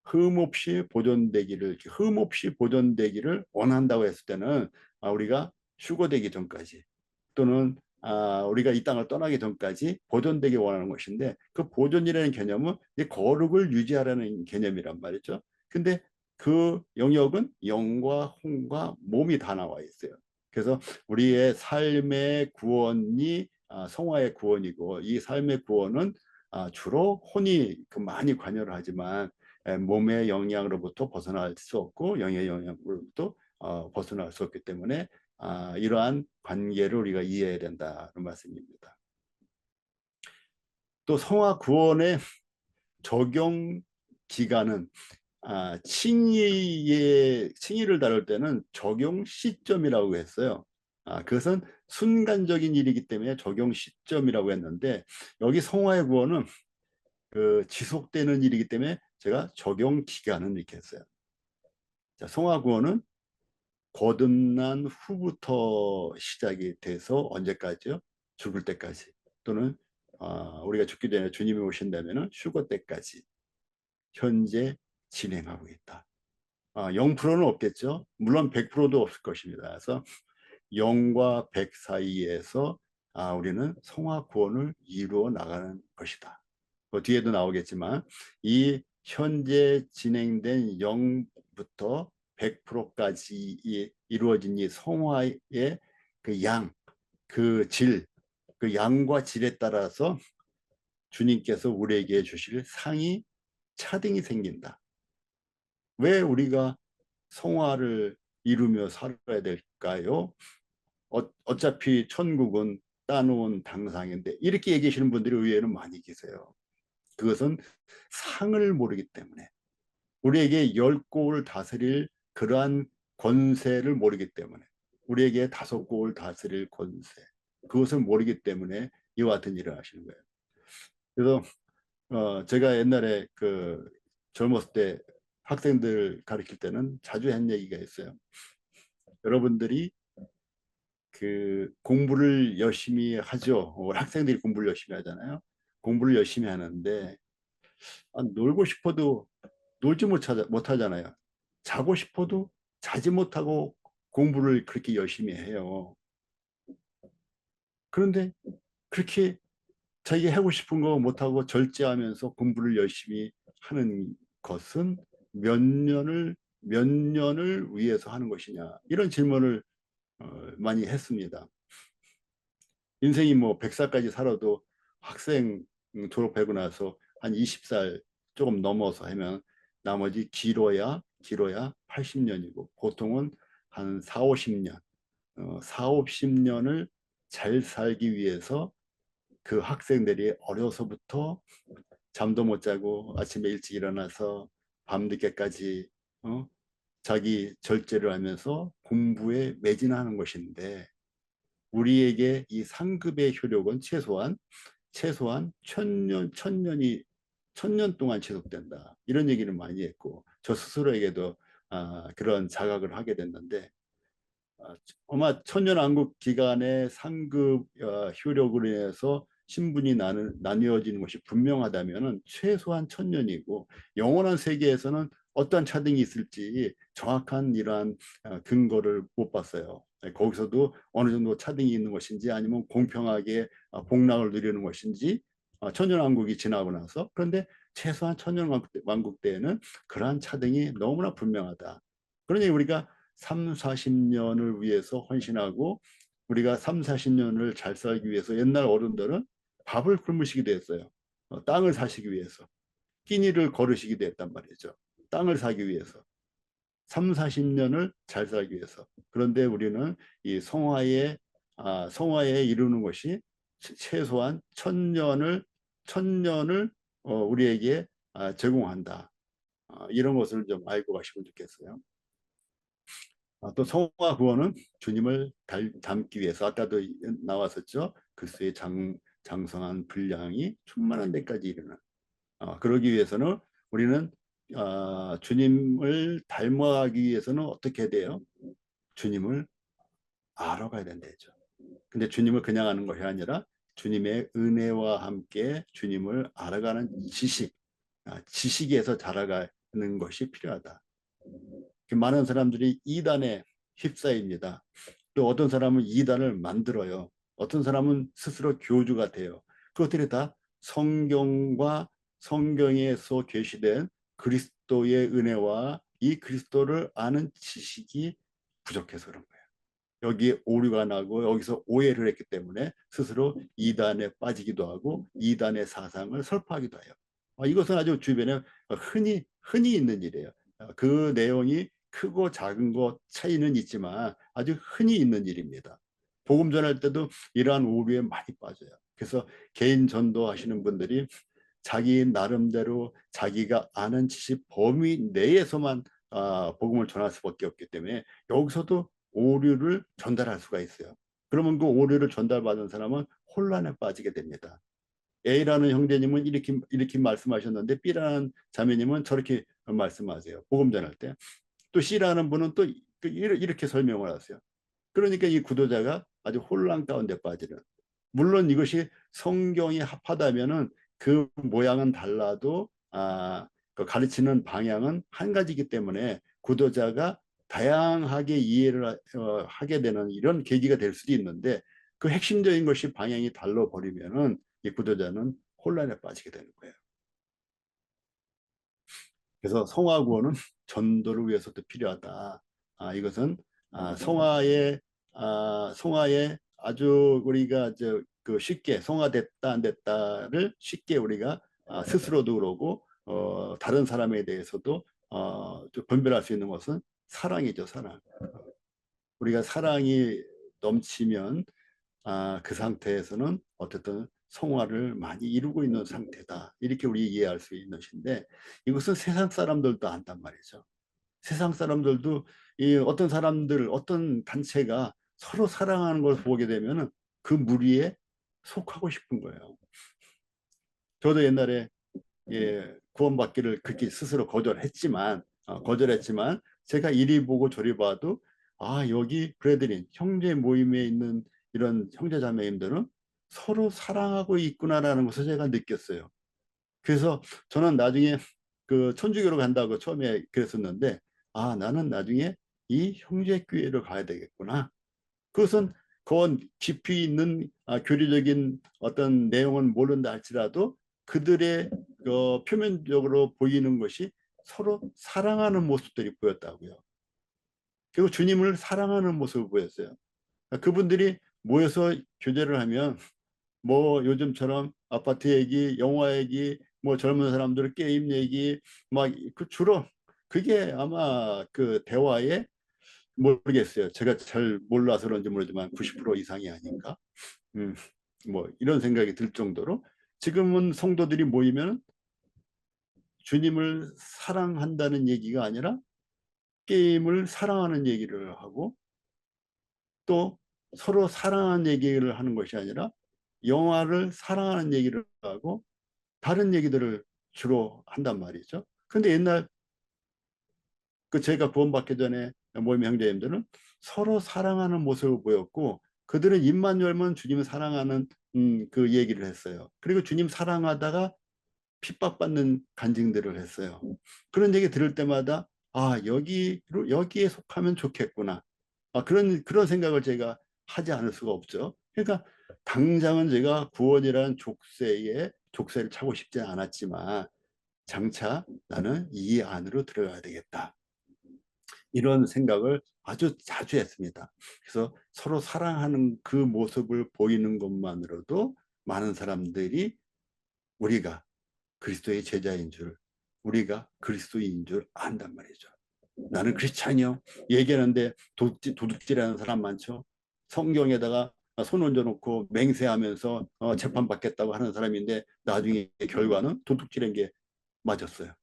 흠없이 보존되기를 원한다고 했을 때는 우리가 휴거되기 전까지 또는 우리가 이 땅을 떠나기 전까지 보존되기 원하는 것인데 그 보존이라는 개념은 거룩을 유지하라는 개념이란 말이죠. 근데 그 영역은 영과 혼과 몸이 다 나와 있어요. 그래서 우리의 삶의 구원이 성화의 구원이고 이 삶의 구원은 주로 혼이 많이 관여를 하지만 몸의 영향으로부터 벗어날 수 없고 영의 영향으로부터 벗어날 수 없기 때문에 이러한 관계를 우리가 이해해야 된다는 말씀입니다. 또 성화 구원의 적용 기간은 칭의를 다룰 때는 적용 시점이라고 했어요. 그것은 순간적인 일이기 때문에 적용 시점이라고 했는데 여기 성화의 구원은 그 지속되는 일이기 때문에 제가 적용 기간은 이렇게 했어요. 자, 성화구원은 거듭난 후부터 시작이 돼서 언제까지요? 죽을 때까지, 또는 우리가 죽기 전에 주님이 오신다면 휴거 때까지 현재 진행하고 있다. 0%는 없겠죠. 물론 100%도 없을 것입니다. 그래서 0과 100 사이에서 우리는 성화 구원을 이루어 나가는 것이다. 그 뒤에도 나오겠지만 이 현재 진행된 0부터 100%까지 이루어진 이 성화의 그 양, 그 질, 그 양과 질에 따라서 주님께서 우리에게 주실 상이 차등이 생긴다. 왜 우리가 성화를 이루며 살아야 될까요? 어차피 천국은 따놓은 당상인데, 이렇게 얘기하시는 분들이 의외로 많이 계세요. 그것은 상을 모르기 때문에, 우리에게 열 골 다스릴 그러한 권세를 모르기 때문에, 우리에게 다섯 골 다스릴 권세, 그것을 모르기 때문에 이와 같은 일을 하시는 거예요. 그래서 제가 옛날에 그 젊었을 때 학생들 가르칠 때는 자주 한 얘기가 있어요. 여러분들이 그 공부를 열심히 하죠. 학생들이 공부를 열심히 하잖아요. 공부를 열심히 하는데 놀고 싶어도 놀지 못하잖아요. 자고 싶어도 자지 못하고 공부를 그렇게 열심히 해요. 그런데 그렇게 자기가 하고 싶은 거 못하고 절제하면서 공부를 열심히 하는 것은 몇 년을 위해서 하는 것이냐, 이런 질문을 많이 했습니다. 인생이 뭐 100살까지 살아도 학생 졸업하고 나서 한 20살 조금 넘어서 하면 나머지 길어야 80년이고, 보통은 한 4, 50년, 4, 50년을 잘 살기 위해서 그 학생들이 어려서부터 잠도 못 자고 아침에 일찍 일어나서 밤늦게까지 자기 절제를 하면서 공부에 매진하는 것인데, 우리에게 이 상급의 효력은 최소한 천년 동안 지속된다, 이런 얘기를 많이 했고, 저 스스로에게도 그런 자각을 하게 됐는데, 아마 천년왕국 기간의 상급 효력으로 인해서 신분이 나뉘어지는 것이 분명하다면 최소한 천년이고, 영원한 세계에서는 어떤 차등이 있을지 정확한 이러한 근거를 못 봤어요. 거기서도 어느 정도 차등이 있는 것인지, 아니면 공평하게 복락을 누리는 것인지, 천년왕국이 지나고 나서. 그런데 최소한 천년왕국 때에는 그러한 차등이 너무나 분명하다. 그러니 우리가 3, 40년을 위해서 헌신하고, 우리가 3, 40년을 잘 살기 위해서 옛날 어른들은 밥을 굶으시기도 했어요. 땅을 사시기 위해서. 끼니를 거르시기도 했단 말이죠. 땅을 사기 위해서. 3, 40년을 잘 살기 위해서. 그런데 우리는 이 성화에 이루는 것이 최소한 천년을 우리에게 제공한다. 이런 것을 좀 알고 가시면 좋겠어요. 또 성화 구원은 주님을 닮기 위해서, 아까도 나왔었죠. 그리스도의 장성한 분량이 충만한 데까지 이르는. 그러기 위해서는 우리는 주님을 닮아가기 위해서는 어떻게 돼요? 주님을 알아가야 된다죠. 근데 주님을 그냥 아는 것이 아니라 주님의 은혜와 함께 주님을 알아가는 지식에서 자라가는 것이 필요하다. 많은 사람들이 이단에 휩싸입니다. 또 어떤 사람은 이단을 만들어요. 어떤 사람은 스스로 교주가 돼요. 그것들이 다 성경에서 계시된 그리스도의 은혜와 이 그리스도를 아는 지식이 부족해서 그런 거예요. 여기에 오류가 나고 여기서 오해를 했기 때문에 스스로 이단에 빠지기도 하고 이단의 사상을 설파하기도 해요. 이것은 아주 주변에 흔히 있는 일이에요. 그 내용이 크고 작은 것 차이는 있지만 아주 흔히 있는 일입니다. 복음 전할 때도 이러한 오류에 많이 빠져요. 그래서 개인 전도하시는 분들이 자기 나름대로 자기가 아는 지식 범위 내에서만 복음을 전할 수밖에 없기 때문에 여기서도 오류를 전달할 수가 있어요. 그러면 그 오류를 전달받은 사람은 혼란에 빠지게 됩니다. A라는 형제님은 이렇게 말씀하셨는데 B라는 자매님은 저렇게 말씀하세요. 복음 전할 때. 또 C라는 분은 또 이렇게 설명을 하세요. 그러니까 이 구도자가 아주 혼란 가운데 빠지는. 물론 이것이 성경이 합하다면은 그 모양은 달라도 그 가르치는 방향은 한 가지이기 때문에 구도자가 다양하게 이해를 하게 되는 이런 계기가 될 수도 있는데 그 핵심적인 것이 방향이 달라 버리면은 이 구도자는 혼란에 빠지게 되는 거예요. 그래서 성화 구원은 전도를 위해서도 필요하다. 이것은 성화의 성화의 아주 우리가 그 쉽게 성화됐다 안 됐다를 쉽게 우리가 스스로도 그러고 다른 사람에 대해서도 좀 분별할 수 있는 것은 사랑이죠, 사랑. 우리가 사랑이 넘치면 그 상태에서는 어쨌든 성화를 많이 이루고 있는 상태다. 이렇게 우리 이해할 수 있는 것인데 이것은 세상 사람들도 안단 말이죠. 세상 사람들도 이 어떤 사람들, 어떤 단체가 서로 사랑하는 걸 보게 되면 그 무리에 속하고 싶은 거예요. 저도 옛날에 구원받기를 그렇게 스스로 거절했지만 제가 이리 보고 저리 봐도 여기 브레드린 형제 모임에 있는 이런 형제 자매님들은 서로 사랑하고 있구나라는 것을 제가 느꼈어요. 그래서 저는 나중에 그 천주교로 간다고 처음에 그랬었는데 나는 나중에 이 형제교회로 가야 되겠구나. 그것은 그 깊이 있는 교리적인 어떤 내용은 모른다 할지라도 그들의 표면적으로 보이는 것이 서로 사랑하는 모습들이 보였다고요. 그리고 주님을 사랑하는 모습을 보였어요. 그분들이 모여서 교제를 하면 뭐 요즘처럼 아파트 얘기, 영화 얘기, 뭐 젊은 사람들 게임 얘기, 막 그 주로 그게 아마 그 대화의 모르겠어요. 제가 잘 몰라서 그런지 모르지만 90% 이상이 아닌가? 음, 뭐 이런 생각이 들 정도로 지금은 성도들이 모이면 주님을 사랑한다는 얘기가 아니라 게임을 사랑하는 얘기를 하고 또 서로 사랑하는 얘기를 하는 것이 아니라 영화를 사랑하는 얘기를 하고 다른 얘기들을 주로 한단 말이죠. 근데 옛날 그 제가 구원받기 전에 모임 형제님들은 서로 사랑하는 모습을 보였고 그들은 입만 열면 주님을 사랑하는 그 얘기를 했어요. 그리고 주님 사랑하다가 핍박받는 간증들을 했어요. 그런 얘기 들을 때마다 여기에 속하면 좋겠구나. 그런 생각을 제가 하지 않을 수가 없죠. 그러니까 당장은 제가 구원이라는 족쇄를 차고 싶지 않았지만 장차 나는 이 안으로 들어가야 되겠다. 이런 생각을 아주 자주 했습니다. 그래서 서로 사랑하는 그 모습을 보이는 것만으로도 많은 사람들이 우리가 그리스도의 제자인 줄, 우리가 그리스도인인 줄 안단 말이죠. 나는 크리스찬이요. 얘기하는데 도둑질하는 사람 많죠. 성경에다가 손 얹어놓고 맹세하면서 재판받겠다고 하는 사람인데 나중에 결과는 도둑질한 게 맞았어요.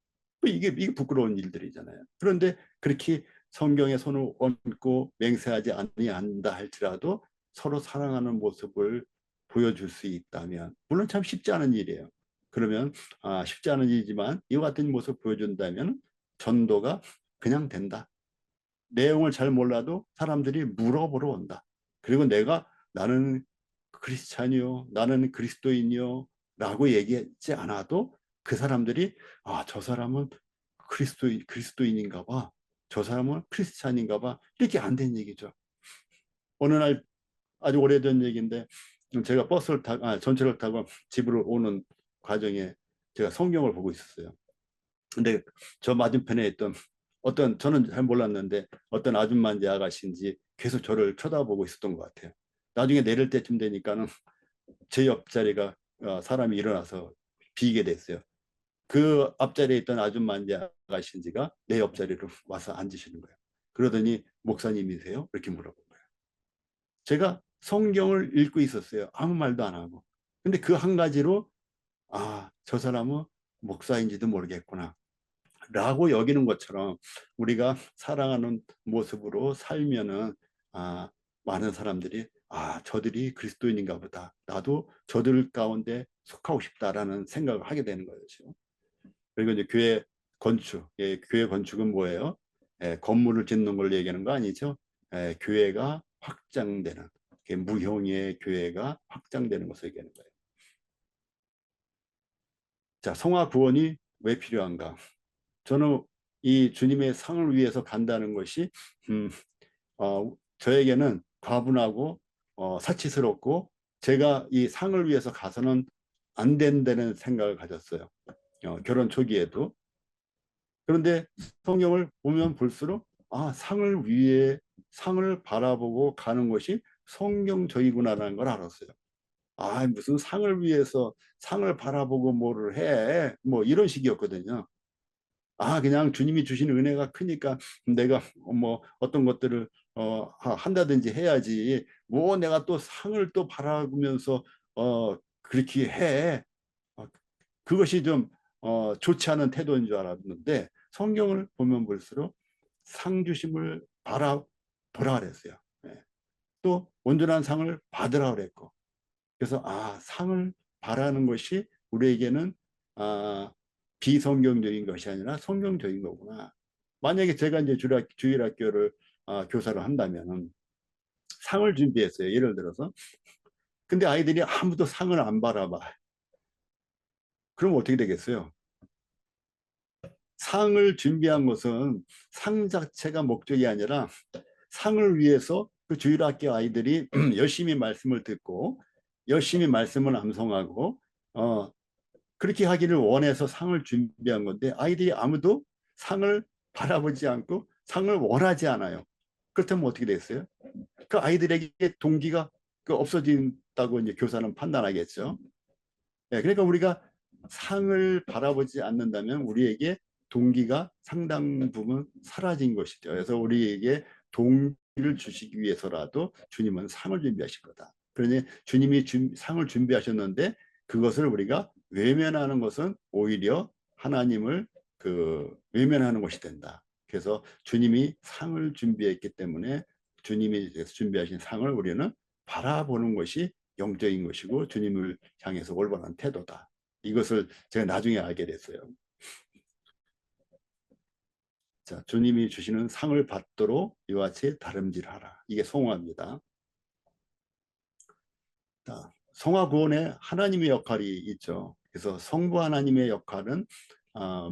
이게 부끄러운 일들이잖아요. 그런데 그렇게 성경에 손을 얹고 맹세하지 아니한다 할지라도 서로 사랑하는 모습을 보여줄 수 있다면 물론 참 쉽지 않은 일이에요. 그러면 쉽지 않은 일이지만 이와 같은 모습 보여준다면 전도가 그냥 된다. 내용을 잘 몰라도 사람들이 물어보러 온다. 그리고 나는 크리스찬이요, 나는 그리스도인이요 라고 얘기하지 않아도 그 사람들이 저 사람은 그리스도인인가 봐. 저 사람은 크리스찬인가 봐. 이렇게 안 된 얘기죠. 어느 날 아주 오래전 얘기인데 제가 전철을 타고 집으로 오는 과정에 제가 성경을 보고 있었어요. 근데 저 맞은편에 있던 저는 잘 몰랐는데 어떤 아줌마인지 아가씨인지 계속 저를 쳐다보고 있었던 것 같아요. 나중에 내릴 때쯤 되니까는 제 옆자리가 사람이 일어나서 비게 됐어요. 그 앞자리에 있던 아줌마인지 아가씨인지가 내 옆자리로 와서 앉으시는 거예요. 그러더니 목사님이세요? 이렇게 물어본 거예요. 제가 성경을 읽고 있었어요. 아무 말도 안 하고. 근데 그 한 가지로 저 사람은 목사인지도 모르겠구나. 라고 여기는 것처럼 우리가 사랑하는 모습으로 살면은 많은 사람들이 저들이 그리스도인인가 보다. 나도 저들 가운데 속하고 싶다라는 생각을 하게 되는 거죠. 그리고 이제 교회 건축, 교회 건축은 뭐예요? 건물을 짓는 걸 얘기하는 거 아니죠? 교회가 확장되는, 무형의 교회가 확장되는 것을 얘기하는 거예요. 자, 성화 구원이 왜 필요한가? 저는 이 주님의 상을 위해서 간다는 것이 음, 저에게는 과분하고 사치스럽고 제가 이 상을 위해서 가서는 안 된다는 생각을 가졌어요. 결혼 초기에도. 그런데 성경을 보면 볼수록 상을 위해 상을 바라보고 가는 것이 성경적이구나라는 걸 알았어요. 무슨 상을 위해서 상을 바라보고 뭐를 해. 뭐 이런 식이었거든요. 그냥 주님이 주시는 은혜가 크니까 내가 뭐 어떤 것들을 한다든지 해야지. 뭐 내가 또 상을 또 바라보면서 그렇게 해. 어, 그것이 좀 좋지 않은 태도인 줄 알았는데 성경을 보면 볼수록 상 주심을 바라보라 그랬어요. 예. 또 온전한 상을 받으라 그랬고 그래서 상을 바라는 것이 우리에게는 아, 비성경적인 것이 아니라 성경적인 거구나. 만약에 제가 이제 주일학교를 교사를 한다면 상을 준비했어요. 예를 들어서. 근데 아이들이 아무도 상을 안 바라봐. 그럼 어떻게 되겠어요? 상을 준비한 것은 상 자체가 목적이 아니라 상을 위해서 그 주일학교 아이들이 열심히 말씀을 듣고 열심히 말씀을 암송하고 그렇게 하기를 원해서 상을 준비한 건데 아이들이 아무도 상을 바라보지 않고 상을 원하지 않아요. 그렇다면 어떻게 됐어요? 그 아이들에게 동기가 없어진다고 이제 교사는 판단하겠죠. 네, 그러니까 우리가 상을 바라보지 않는다면 우리에게 동기가 상당 부분 사라진 것이죠. 그래서 우리에게 동기를 주시기 위해서라도 주님은 상을 준비하실 거다. 그러니 주님이 상을 준비하셨는데 그것을 우리가 외면하는 것은 오히려 하나님을 외면하는 것이 된다. 그래서 주님이 상을 준비했기 때문에 주님이 준비하신 상을 우리는 바라보는 것이 영적인 것이고 주님을 향해서 올바른 태도다. 이것을 제가 나중에 알게 됐어요. 자, 주님이 주시는 상을 받도록 이와 같이 다름질하라. 이게 성화입니다. 자, 성화 구원에 하나님의 역할이 있죠. 그래서 성부 하나님의 역할은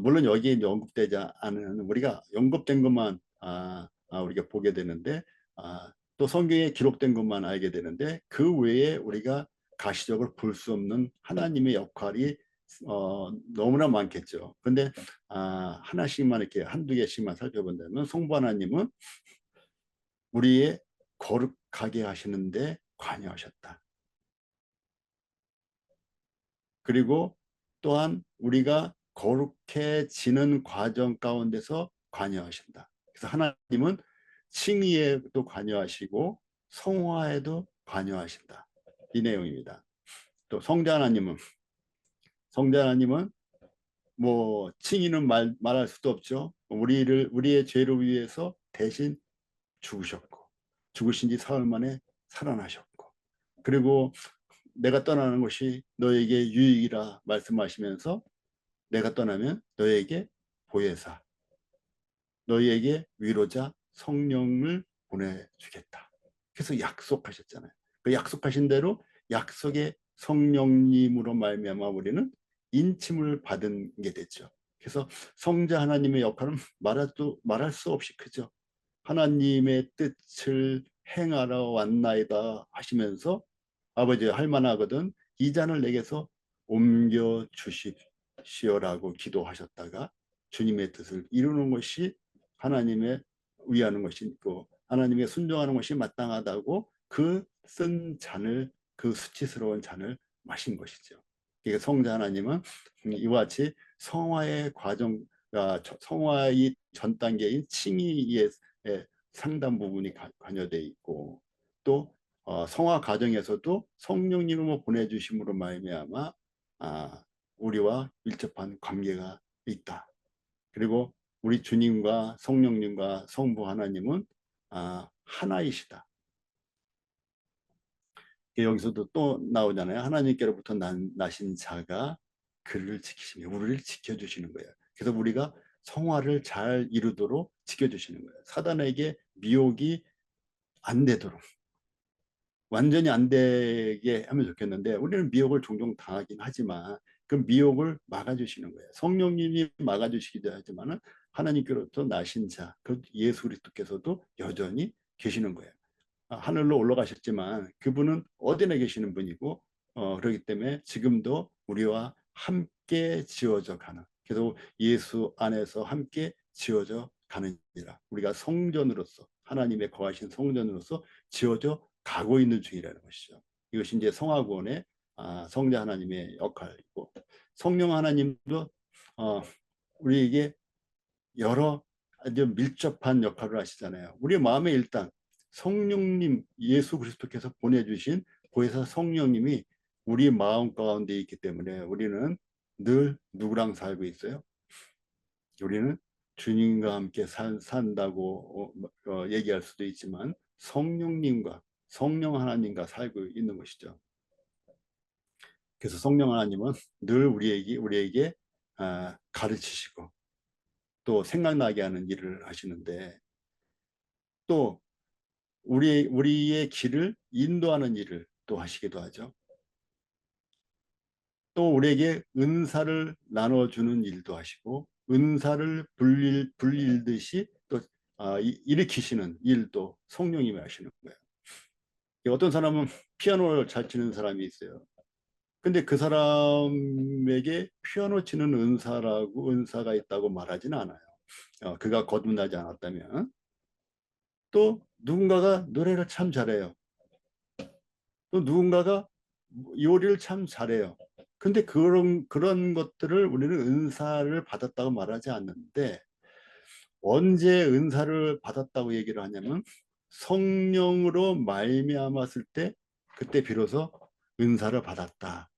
물론 여기에 언급되지 않은 우리가 언급된 것만 우리가 보게 되는데 또 성경에 기록된 것만 알게 되는데 그 외에 우리가 가시적으로 볼 수 없는 하나님의 역할이 너무나 많겠죠. 근데 하나씩만 이렇게 한두 개씩만 살펴본다면 성부 하나님은 우리의 거룩하게 하시는데 관여하셨다. 그리고 또한 우리가 거룩해지는 과정 가운데서 관여하신다. 그래서 하나님은 칭의에도 관여하시고 성화에도 관여하신다. 이 내용입니다. 또 성자 하나님은 뭐 칭의는 말할 수도 없죠. 우리의 죄를 위해서 대신 죽으셨고 죽으신 지 사흘 만에 살아나셨고 그리고 내가 떠나는 것이 너에게 유익이라 말씀하시면서 내가 떠나면 너에게 보혜사, 너희에게 위로자 성령을 보내주겠다. 그래서 약속하셨잖아요. 그 약속하신 대로 약속의 성령님으로 말미암아 우리는 인침을 받은 게 됐죠. 그래서 성자 하나님의 역할은 말할 수 없이 크죠. 하나님의 뜻을 행하러 왔나이다 하시면서 아버지 할 만하거든 이 잔을 내게서 옮겨 주십시오라고 기도하셨다가 주님의 뜻을 이루는 것이 하나님의 위하는 것이 있고 하나님의 순종하는 것이 마땅하다고 그 쓴 잔을 그 수치스러운 잔을 마신 것이죠. 그러니까 성자 하나님은 이와 같이 성화의 과정 성화의 전 단계인 칭의의 상당 부분이 관여되어 있고 또 성화 과정에서도 성령님을 보내주심으로 말미암아 우리와 밀접한 관계가 있다. 그리고 우리 주님과 성령님과 성부 하나님은 하나이시다. 여기서도 또 나오잖아요. 하나님께로부터 나신 자가 그를 지키시며 우리를 지켜주시는 거예요. 그래서 우리가 성화를 잘 이루도록 지켜주시는 거예요. 사단에게 미혹이 안 되도록 완전히 안 되게 하면 좋겠는데 우리는 미혹을 종종 당하긴 하지만 그 미혹을 막아주시는 거예요. 성령님이 막아주시기도 하지만 하나님께로부터 나신 자, 그 예수 그리스도께서도 여전히 계시는 거예요. 하늘로 올라가셨지만 그분은 어디나 계시는 분이고 그렇기 때문에 지금도 우리와 함께 지어져 가는 그래서 예수 안에서 함께 지어져 가느니라 우리가 성전으로서 하나님의 거하신 성전으로서 지어져 가고 있는 중이라는 것이죠. 이것이 이제 성화구원의 성자 하나님의 역할이고 성령 하나님도 우리에게 여러 아주 밀접한 역할을 하시잖아요. 우리 마음에 일단 성령님 예수 그리스도께서 보내주신 보혜사 성령님이 우리 마음 가운데 있기 때문에 우리는 늘 누구랑 살고 있어요? 우리는 주님과 함께 산다고 얘기할 수도 있지만 성령님과 성령 하나님과 살고 있는 것이죠. 그래서 성령 하나님은 늘 우리에게 가르치시고 또 생각나게 하는 일을 하시는데 또 우리의 길을 인도하는 일을 또 하시기도 하죠. 또 우리에게 은사를 나눠주는 일도 하시고 은사를 불릴듯이 또 일으키시는 일도 성령님이 하시는 거예요. 어떤 사람은 피아노를 잘 치는 사람이 있어요. 근데 그 사람에게 피아노 치는 은사가 있다고 말하지는 않아요. 그가 거듭나지 않았다면 또 누군가가 노래를 참 잘해요. 또 누군가가 요리를 참 잘해요. 근데 그런 것들을 우리는 은사를 받았다고 말하지 않는데 언제 은사를 받았다고 얘기를 하냐면 성령으로 말미암았을 때 그때 비로소 은사를 받았다.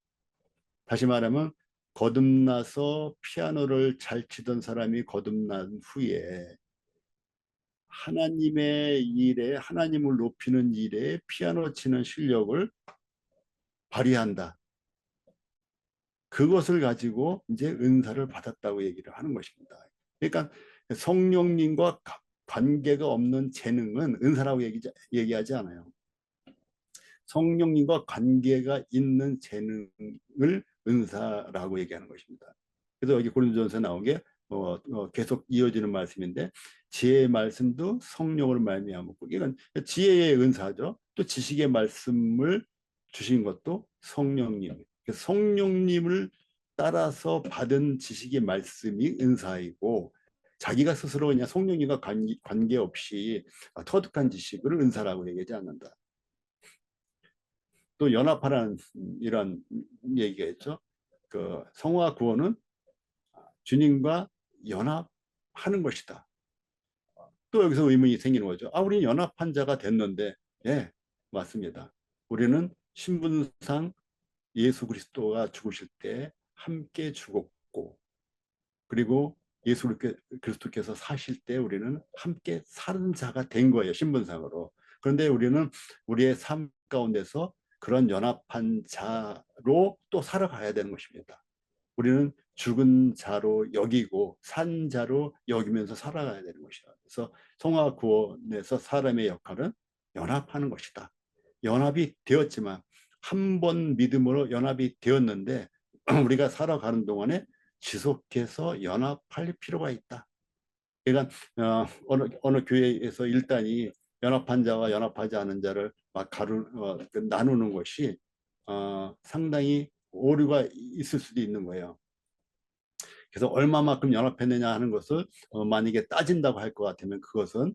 다시 말하면 거듭나서 피아노를 잘 치던 사람이 거듭난 후에 하나님의 일에 하나님을 높이는 일에 피아노 치는 실력을 발휘한다. 그것을 가지고 이제 은사를 받았다고 얘기를 하는 것입니다. 그러니까 성령님과 관계가 없는 재능은 은사라고 얘기하지 않아요. 성령님과 관계가 있는 재능을 은사라고 얘기하는 것입니다. 그래서 여기 고린도전서에 나온 게 계속 이어지는 말씀인데 지혜의 말씀도 성령으로 말미암았고 이건 지혜의 은사죠. 또 지식의 말씀을 주신 것도 성령님. 성령님을 따라서 받은 지식의 말씀이 은사이고 자기가 스스로 그냥 성령님과 관계없이 터득한 지식을 은사라고 얘기하지 않는다. 또 연합하라는 이런 얘기가 있죠. 그 성화 구원은 주님과 연합하는 것이다. 또 여기서 의문이 생기는 거죠. 우리는 연합한 자가 됐는데, 예, 맞습니다. 우리는 신분상 예수 그리스도가 죽으실 때 함께 죽었고, 그리고 예수 그리스도께서 사실 때 우리는 함께 사는 자가 된 거예요. 신분상으로. 그런데 우리는 우리의 삶 가운데서 그런 연합한 자로 또 살아가야 되는 것입니다. 우리는 죽은 자로 여기고 산 자로 여기면서 살아가야 되는 것이다. 그래서 성화 구원에서 사람의 역할은 연합하는 것이다. 연합이 되었지만 한 번 믿음으로 연합이 되었는데 우리가 살아가는 동안에 지속해서 연합할 필요가 있다. 그러니까 어느 교회에서 일단이 연합한 자와 연합하지 않은 자를 막 나누는 것이 상당히 오류가 있을 수도 있는 거예요. 그래서 얼마만큼 연합했느냐 하는 것을 만약에 따진다고 할 것 같으면 그것은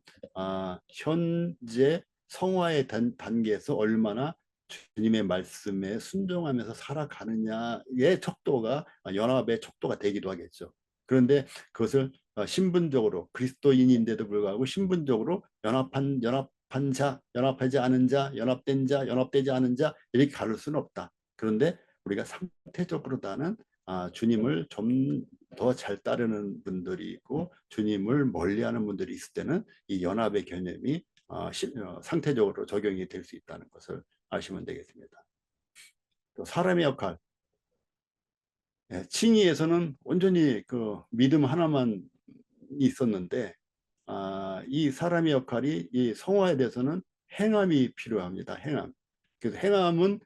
현재 성화의 단계에서 얼마나 주님의 말씀에 순종하면서 살아가느냐의 척도가 연합의 척도가 되기도 하겠죠. 그런데 그것을 신분적으로 그리스도인인데도 불구하고 신분적으로 연합한 자, 연합하지 않은 자, 연합된 자, 연합되지 않은 자 이렇게 가를 수는 없다. 그런데 우리가 상태적으로다는 주님을 좀 더 잘 따르는 분들이 있고 주님을 멀리하는 분들이 있을 때는 이 연합의 개념이 상태적으로 적용이 될 수 있다는 것을 아시면 되겠습니다. 또 사람의 역할, 칭의에서는 온전히 그 믿음 하나만 있었는데 이 사람의 역할이 이 성화에 대해서는 행함이 필요합니다. 행함. 그래서 행함은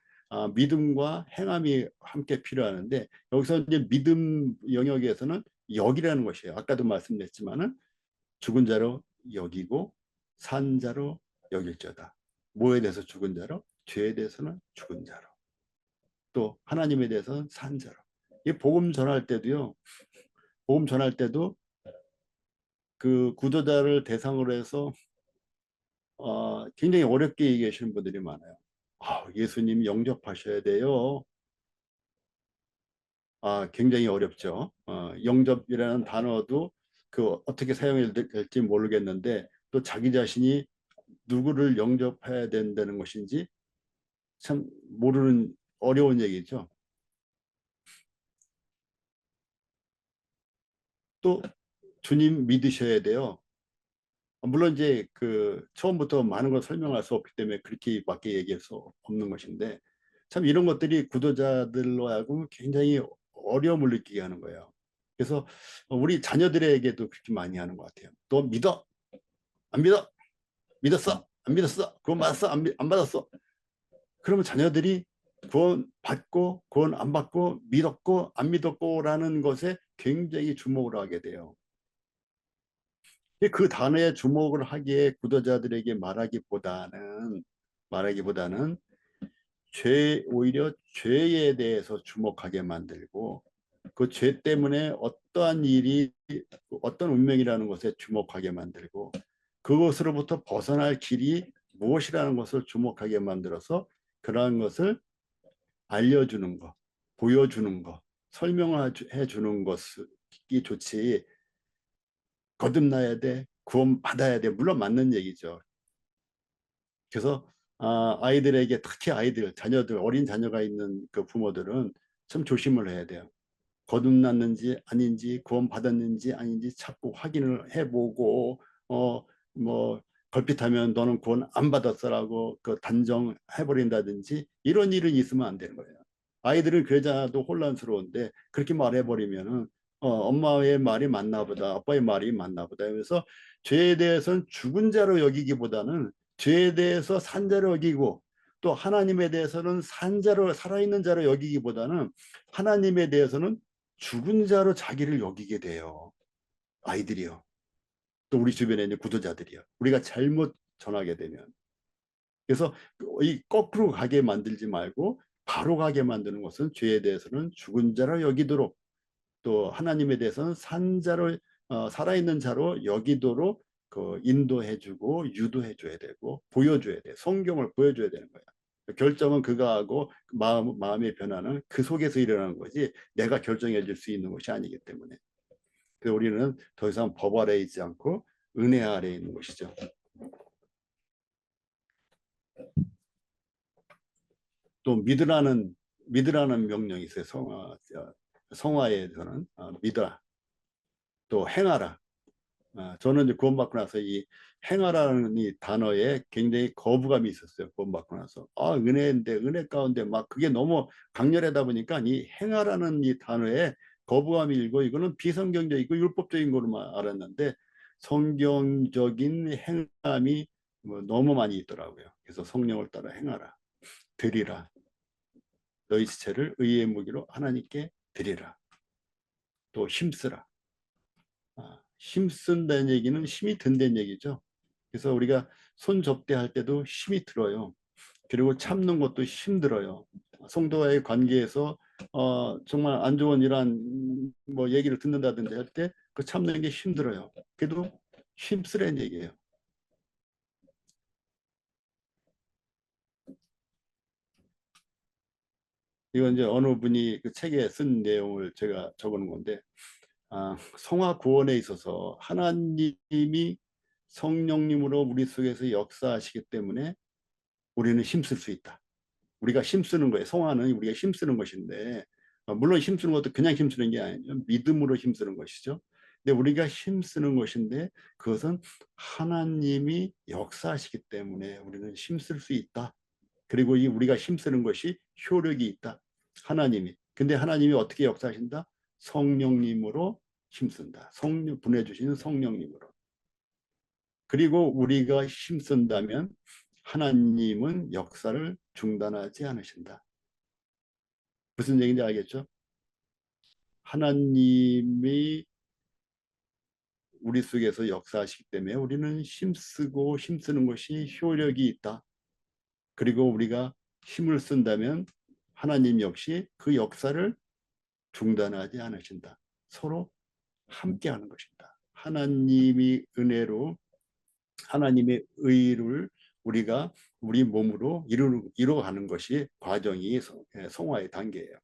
믿음과 행함이 함께 필요하는데 여기서 이제 믿음 영역에서는 여기라는 것이에요. 아까도 말씀드렸지만은 죽은 자로 여기고 산 자로 여길지어다. 뭐에 대해서 죽은 자로? 죄에 대해서는 죽은 자로. 또 하나님에 대해서는 산 자로. 이 복음 전할 때도요. 복음 전할 때도 그 구도자를 대상으로 해서 굉장히 어렵게 얘기하시는 분들이 많아요. 예수님 영접하셔야 돼요. 굉장히 어렵죠. 영접이라는 단어도 그 어떻게 사용해야 될지 모르겠는데 또 자기 자신이 누구를 영접해야 된다는 것인지 참 모르는 어려운 얘기죠. 또 주님 믿으셔야 돼요. 물론 이제 그 처음부터 많은 걸 설명할 수 없기 때문에 그렇게밖에 얘기할 수 없는 것인데 참 이런 것들이 구도자들로 하여금 굉장히 어려움을 느끼게 하는 거예요. 그래서 우리 자녀들에게도 그렇게 많이 하는 것 같아요. 너 믿어? 안 믿어? 믿었어? 안 믿었어? 구원 받았어? 안 받았어? 그러면 자녀들이 구원 받고 구원 안 받고 믿었고 안 믿었고라는 것에 굉장히 주목을 하게 돼요. 그 단어에 주목을 하기에 구도자들에게 말하기보다는 오히려 죄에 대해서 주목하게 만들고 그 죄 때문에 어떠한 일이 어떤 운명이라는 것에 주목하게 만들고 그것으로부터 벗어날 길이 무엇이라는 것을 주목하게 만들어서 그러한 것을 알려주는 것, 보여주는 것, 설명해 주는 것이 좋지. 거듭나야 돼, 구원 받아야 돼. 물론 맞는 얘기죠. 그래서 아이들에게 특히 자녀들, 어린 자녀가 있는 그 부모들은 참 조심을 해야 돼요. 거듭났는지 아닌지 구원 받았는지 아닌지 자꾸 확인을 해보고 뭐 걸핏하면 너는 구원 안 받았어라고 그 단정해버린다든지 이런 일은 있으면 안 되는 거예요. 아이들은 그러자도 혼란스러운데 그렇게 말해버리면은 엄마의 말이 맞나 보다 아빠의 말이 맞나 보다 하면서 죄에 대해서는 죽은 자로 여기기보다는 죄에 대해서 산 자로 여기고 또 하나님에 대해서는 산 자로 살아있는 자로 여기기보다는 하나님에 대해서는 죽은 자로 자기를 여기게 돼요. 아이들이요. 또 우리 주변에 있는 구도자들이요. 우리가 잘못 전하게 되면. 그래서 이 거꾸로 가게 만들지 말고 바로 가게 만드는 것은 죄에 대해서는 죽은 자로 여기도록 또 하나님에 대해서는 산 자로 살아있는 자로 여기도록 그 인도해주고 유도해줘야 되고 보여줘야 돼. 성경을 보여줘야 되는 거야. 결정은 그가 하고 마음의 변화는 그 속에서 일어나는 거지 내가 결정해 줄 수 있는 것이 아니기 때문에. 그래서 우리는 더 이상 법 아래에 있지 않고 은혜 아래에 있는 것이죠. 또 믿으라는 명령이 있어요. 성화에서는 믿어라. 또 행하라. 저는 이제 구원받고 나서 이 행하라는 이 단어에 굉장히 거부감이 있었어요. 구원받고 나서. 은혜인데, 은혜 가운데 막 그게 너무 강렬하다 보니까 이 행하라는 이 단어에 거부감이 일고 이거는 비성경적이고 율법적인 거로만 알았는데 성경적인 행함이 뭐 너무 많이 있더라고요. 그래서 성령을 따라 행하라. 드리라. 너희 지체를 의의 무기로 하나님께 드리라. 또 힘쓰라. 힘쓴다는 얘기는 힘이 든다는 얘기죠. 그래서 우리가 손 접대할 때도 힘이 들어요. 그리고 참는 것도 힘들어요. 성도와의 관계에서 정말 안 좋은 이러한 뭐 얘기를 듣는다든지 할 때 그 참는 게 힘들어요. 그래도 힘쓰라는 얘기예요. 이건 이제 어느 분이 그 책에 쓴 내용을 제가 적어놓은 건데 성화 구원에 있어서 하나님이 성령님으로 우리 속에서 역사하시기 때문에 우리는 힘쓸 수 있다. 우리가 힘쓰는 거예요. 성화는 우리가 힘쓰는 것인데 물론 힘쓰는 것도 그냥 힘쓰는 게 아니죠. 믿음으로 힘쓰는 것이죠. 근데 우리가 힘쓰는 것인데 그것은 하나님이 역사하시기 때문에 우리는 힘쓸 수 있다. 그리고 이 우리가 힘쓰는 것이 효력이 있다. 하나님이. 근데 하나님이 어떻게 역사하신다? 성령님으로 힘쓴다. 성령 보내주시는 성령님으로. 그리고 우리가 힘쓴다면 하나님은 역사를 중단하지 않으신다. 무슨 얘기인지 알겠죠? 하나님이 우리 속에서 역사하시기 때문에 우리는 힘쓰고 힘쓰는 것이 효력이 있다. 그리고 우리가 힘을 쓴다면 하나님 역시 그 역사를 중단하지 않으신다. 서로 함께하는 것이다. 하나님이 은혜로 하나님의 의를 우리가 우리 몸으로 이루어가는 것이 과정이 성화의 단계예요.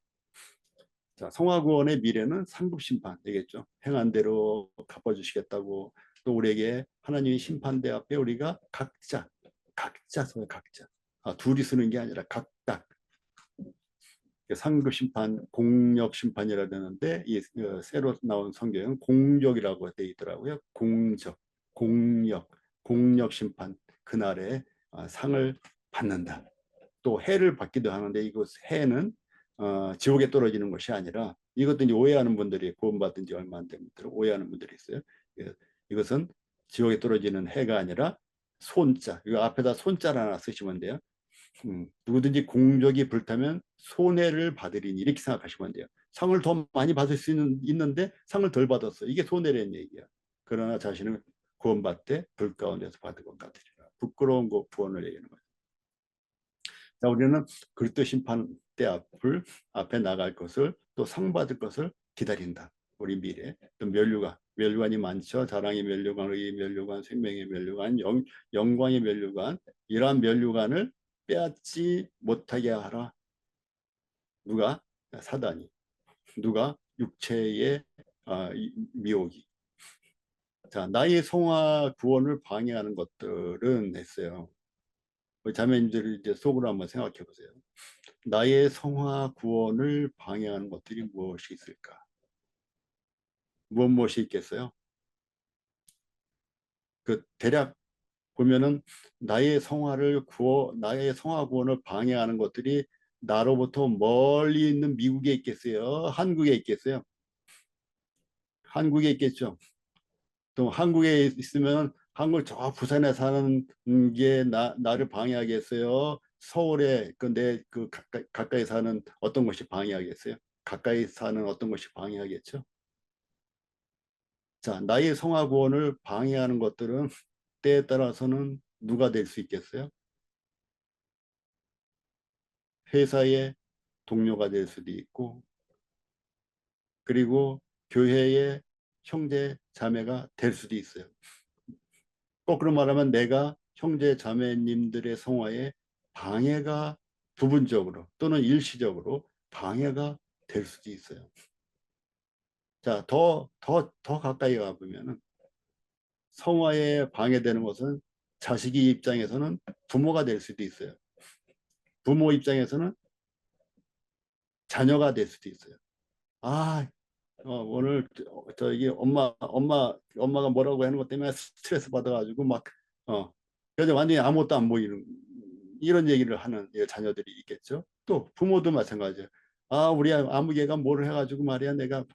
자, 성화구원의 미래는 상급 심판 되겠죠. 행한 대로 갚아주시겠다고 또 우리에게 하나님의 심판대 앞에 우리가 각자 서로 각자 둘이 쓰는 게 아니라 각각 상급 심판, 공역 심판이라 되는데 이 새로 나온 성경은 공적이라고 돼 있더라고요. 공역 심판 그날에 상을 받는다. 또 해를 받기도 하는데 이곳 해는 지옥에 떨어지는 것이 아니라 이것도 이제 오해하는 분들이 구원받은 지 얼마 안 된 분들 오해하는 분들이 있어요. 이것은 지옥에 떨어지는 해가 아니라 손자. 이거 앞에다 손자를 하나 쓰시면 돼요. 누구든지 공적이 불타면 손해를 받으리니 이렇게 생각하시면 돼요. 상을 더 많이 받을 수 있는데 상을 덜 받았어. 이게 손해라는 얘기야. 그러나 자신은 구원받되 불 가운데서 받은 것 같으리라. 부끄러운 구원을 얘기하는 거예요. 자, 우리는 그리스도 심판 때 앞에 나갈 것을 또 상 받을 것을 기다린다. 우리 미래 또 멸류관이 많죠. 자랑의 멸류관, 의의 멸류관, 생명의 멸류관, 영광의 멸류관. 이러한 멸류관을 빼앗지 못하게 하라. 누가? 사단이. 누가? 육체의 미혹이. 자, 나의 성화 구원을 방해하는 것들은 했어요. 자매님들이 이제 속으로 한번 생각해 보세요. 나의 성화 구원을 방해하는 것들이 무엇이 있을까? 무엇이 있겠어요? 그 대략 보면은 나의 성화 구원을 방해하는 것들이 나로부터 멀리 있는 미국에 있겠어요? 한국에 있겠어요? 한국에 있겠죠. 또 한국에 있으면 한국 저 부산에 사는 게 나를 방해하겠어요? 서울에 내 가까이 사는 어떤 것이 방해하겠어요? 가까이 사는 어떤 것이 방해하겠죠? 자, 나의 성화 구원을 방해하는 것들은 때에 따라서는 누가 될 수 있겠어요? 회사의 동료가 될 수도 있고, 그리고 교회의 형제 자매가 될 수도 있어요. 거꾸로 말하면 내가 형제 자매님들의 성화에 방해가 부분적으로 또는 일시적으로 방해가 될 수도 있어요. 자, 더 가까이 가보면은 성화에 방해되는 것은 자식이 입장에서는 부모가 될 수도 있어요. 부모 입장에서는 자녀가 될 수도 있어요. 오늘 저기 엄마가 뭐라고 하는 것 때문에 스트레스 받아가지고 그래서 완전히 아무것도 안 보이는 이런 얘기를 하는 자녀들이 있겠죠. 또 부모도 마찬가지예요. 우리 아무개가 뭐를 해가지고 말이야 내가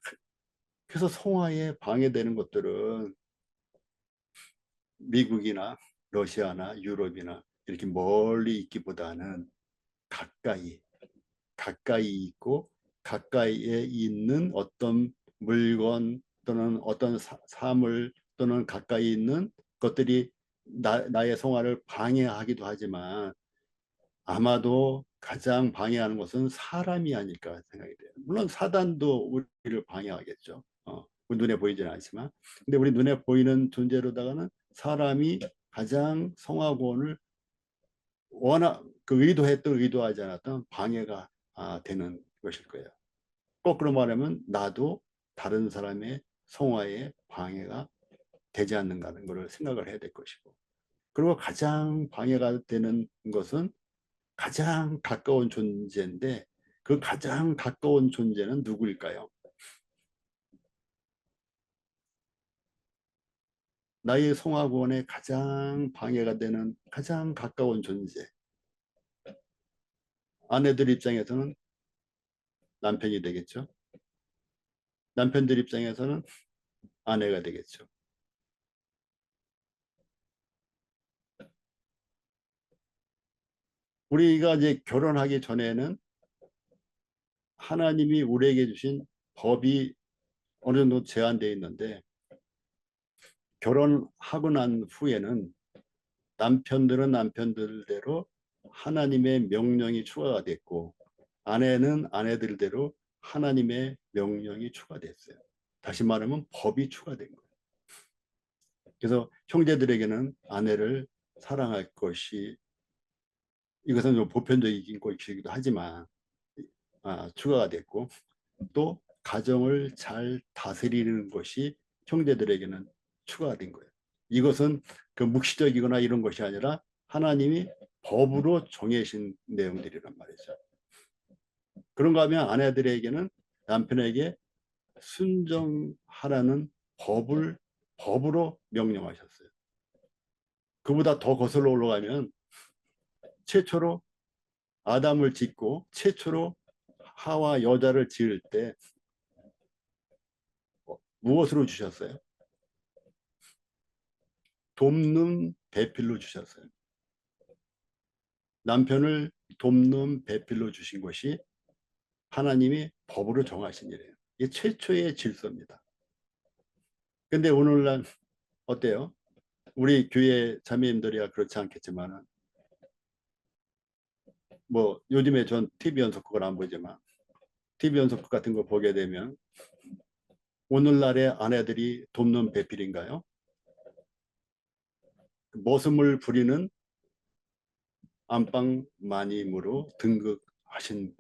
그래서 성화에 방해되는 것들은 미국이나 러시아나 유럽이나 이렇게 멀리 있기보다는 가까이 있고 가까이에 있는 어떤 물건 또는 어떤 사물 또는 가까이 있는 것들이 나의 성화를 방해하기도 하지만 아마도 가장 방해하는 것은 사람이 아닐까 생각이 돼요. 물론 사단도 우리를 방해하겠죠. 우리 눈에 보이지는 않지만. 근데 우리 눈에 보이는 존재로다가는 사람이 가장 성화구원을 의도했던 의도하지 않았던 방해가 되는 것일 거예요. 거꾸로 말하면 나도 다른 사람의 성화에 방해가 되지 않는가는 것을 생각을 해야 될 것이고, 그리고 가장 방해가 되는 것은 가장 가까운 존재인데 그 가장 가까운 존재는 누구일까요? 나의 성화구원에 가장 방해가 되는 가장 가까운 존재. 아내들 입장에서는 남편이 되겠죠. 남편들 입장에서는 아내가 되겠죠. 우리가 이제 결혼하기 전에는 하나님이 우리에게 주신 법이 어느 정도 제한되어 있는데, 결혼하고 난 후에는 남편들은 남편들대로 하나님의 명령이 추가가 됐고, 아내는 아내들대로 하나님의 명령이 추가됐어요. 다시 말하면 법이 추가된 거예요. 그래서 형제들에게는 아내를 사랑할 것이, 이것은 좀 보편적인 것이기도 하지만 추가가 됐고, 또 가정을 잘 다스리는 것이 형제들에게는 추가된 거예요. 이것은 그 묵시적이거나 이런 것이 아니라 하나님이 법으로 정해신 내용들이란 말이죠. 그런가 하면 아내들에게는 남편에게 순정하라는 법으로 명령하셨어요. 그보다 더 거슬러 올라가면 최초로 아담을 짓고 최초로 하와 여자를 지을 때 무엇으로 주셨어요? 돕는 배필로 주셨어요. 남편을 돕는 배필로 주신 것이 하나님이 법으로 정하신 일이에요. 이게 최초의 질서입니다. 근데 오늘날 어때요? 우리 교회 자매님들이야 그렇지 않겠지만, 뭐 요즘에 전 TV 연속극을 안 보지만 TV 연속극 같은 거 보게 되면 오늘날의 아내들이 돕는 배필인가요? 모습을 부리는 안방 마님으로 등극하신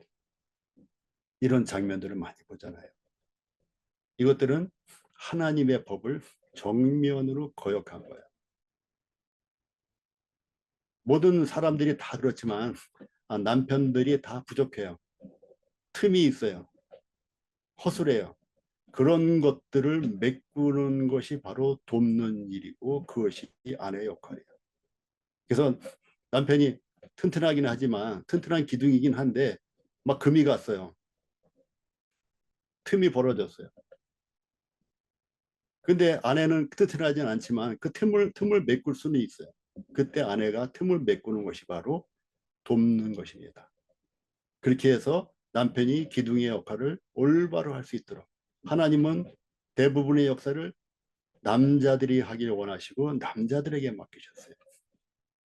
이런 장면들을 많이 보잖아요. 이것들은 하나님의 법을 정면으로 거역한 거예요. 모든 사람들이 다 그렇지만 남편들이 다 부족해요. 틈이 있어요. 허술해요. 그런 것들을 메꾸는 것이 바로 돕는 일이고 그것이 아내의 역할이에요. 그래서 남편이 튼튼하긴 하지만 튼튼한 기둥이긴 한데 막 금이 갔어요. 틈이 벌어졌어요. 근데 아내는 튼튼하진 않지만 그 틈을 메꿀 수는 있어요. 그때 아내가 틈을 메꾸는 것이 바로 돕는 것입니다. 그렇게 해서 남편이 기둥의 역할을 올바로 할 수 있도록 하나님은 대부분의 역사를 남자들이 하길 원하시고 남자들에게 맡기셨어요.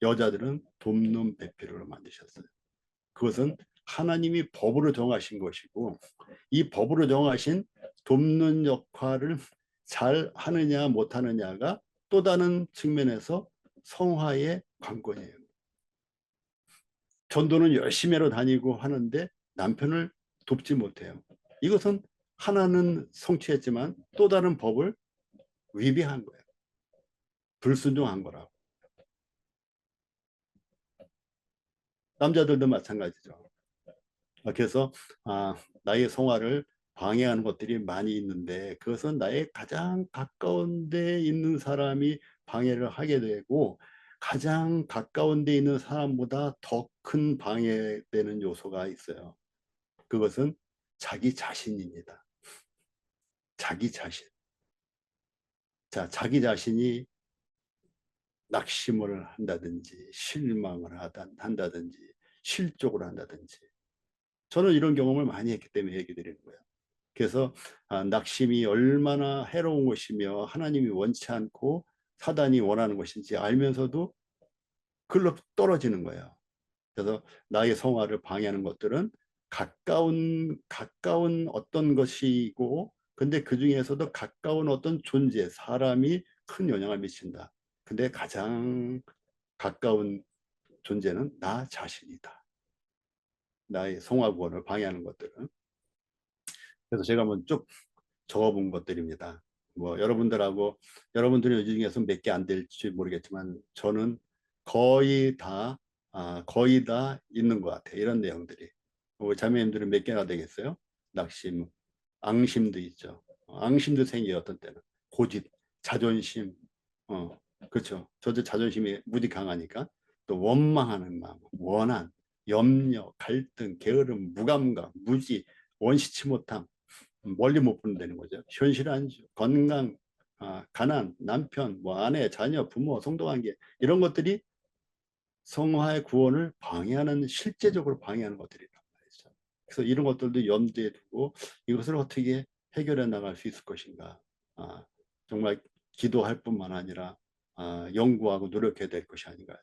여자들은 돕는 배필로 만드셨어요. 그것은 하나님이 법으로 정하신 것이고, 이 법으로 정하신 돕는 역할을 잘 하느냐 못하느냐가 또 다른 측면에서 성화의 관건이에요. 전도는 열심히 하러 다니고 하는데 남편을 돕지 못해요. 이것은 하나는 성취했지만 또 다른 법을 위배한 거예요. 불순종한 거라고. 남자들도 마찬가지죠. 그래서 나의 성화를 방해하는 것들이 많이 있는데 그것은 나의 가장 가까운 데 있는 사람이 방해를 하게 되고, 가장 가까운 데 있는 사람보다 더 큰 방해되는 요소가 있어요. 그것은 자기 자신입니다. 자기 자신. 자, 자기 자신이 낙심을 한다든지 실망을 한다든지 실족을 한다든지, 저는 이런 경험을 많이 했기 때문에 얘기 드리는 거예요. 그래서 낙심이 얼마나 해로운 것이며 하나님이 원치 않고 사단이 원하는 것인지 알면서도 글로 떨어지는 거예요. 그래서 나의 성화를 방해하는 것들은 가까운 어떤 것이고, 근데 그 중에서도 가까운 어떤 존재, 사람이 큰 영향을 미친다. 근데 가장 가까운 존재는 나 자신이다. 나의 성화 구원을 방해하는 것들은. 그래서 제가 한번 쭉 적어본 것들입니다. 뭐 여러분들이 이 중에서 몇 개 안 될지 모르겠지만 저는 거의 다 거의 다 있는 것 같아요. 이런 내용들이. 자매님들은 몇 개나 되겠어요? 낙심, 앙심도 있죠. 앙심도 생겨요. 어떤 때는 고집, 자존심. 그렇죠. 저도 자존심이 무지 강하니까 또 원망하는 마음, 원한, 염려, 갈등, 게으름, 무감각, 무지, 원시치 못함, 멀리 못 본다는 거죠. 현실 안주, 건강, 가난, 남편, 뭐 아내, 자녀, 부모, 성도관계 이런 것들이 성화의 구원을 방해하는 실제적으로 방해하는 것들이란 말이죠. 그래서 이런 것들도 염두에 두고 이것을 어떻게 해결해 나갈 수 있을 것인가. 정말 기도할 뿐만 아니라 연구하고 노력해야 될 것이 아닌가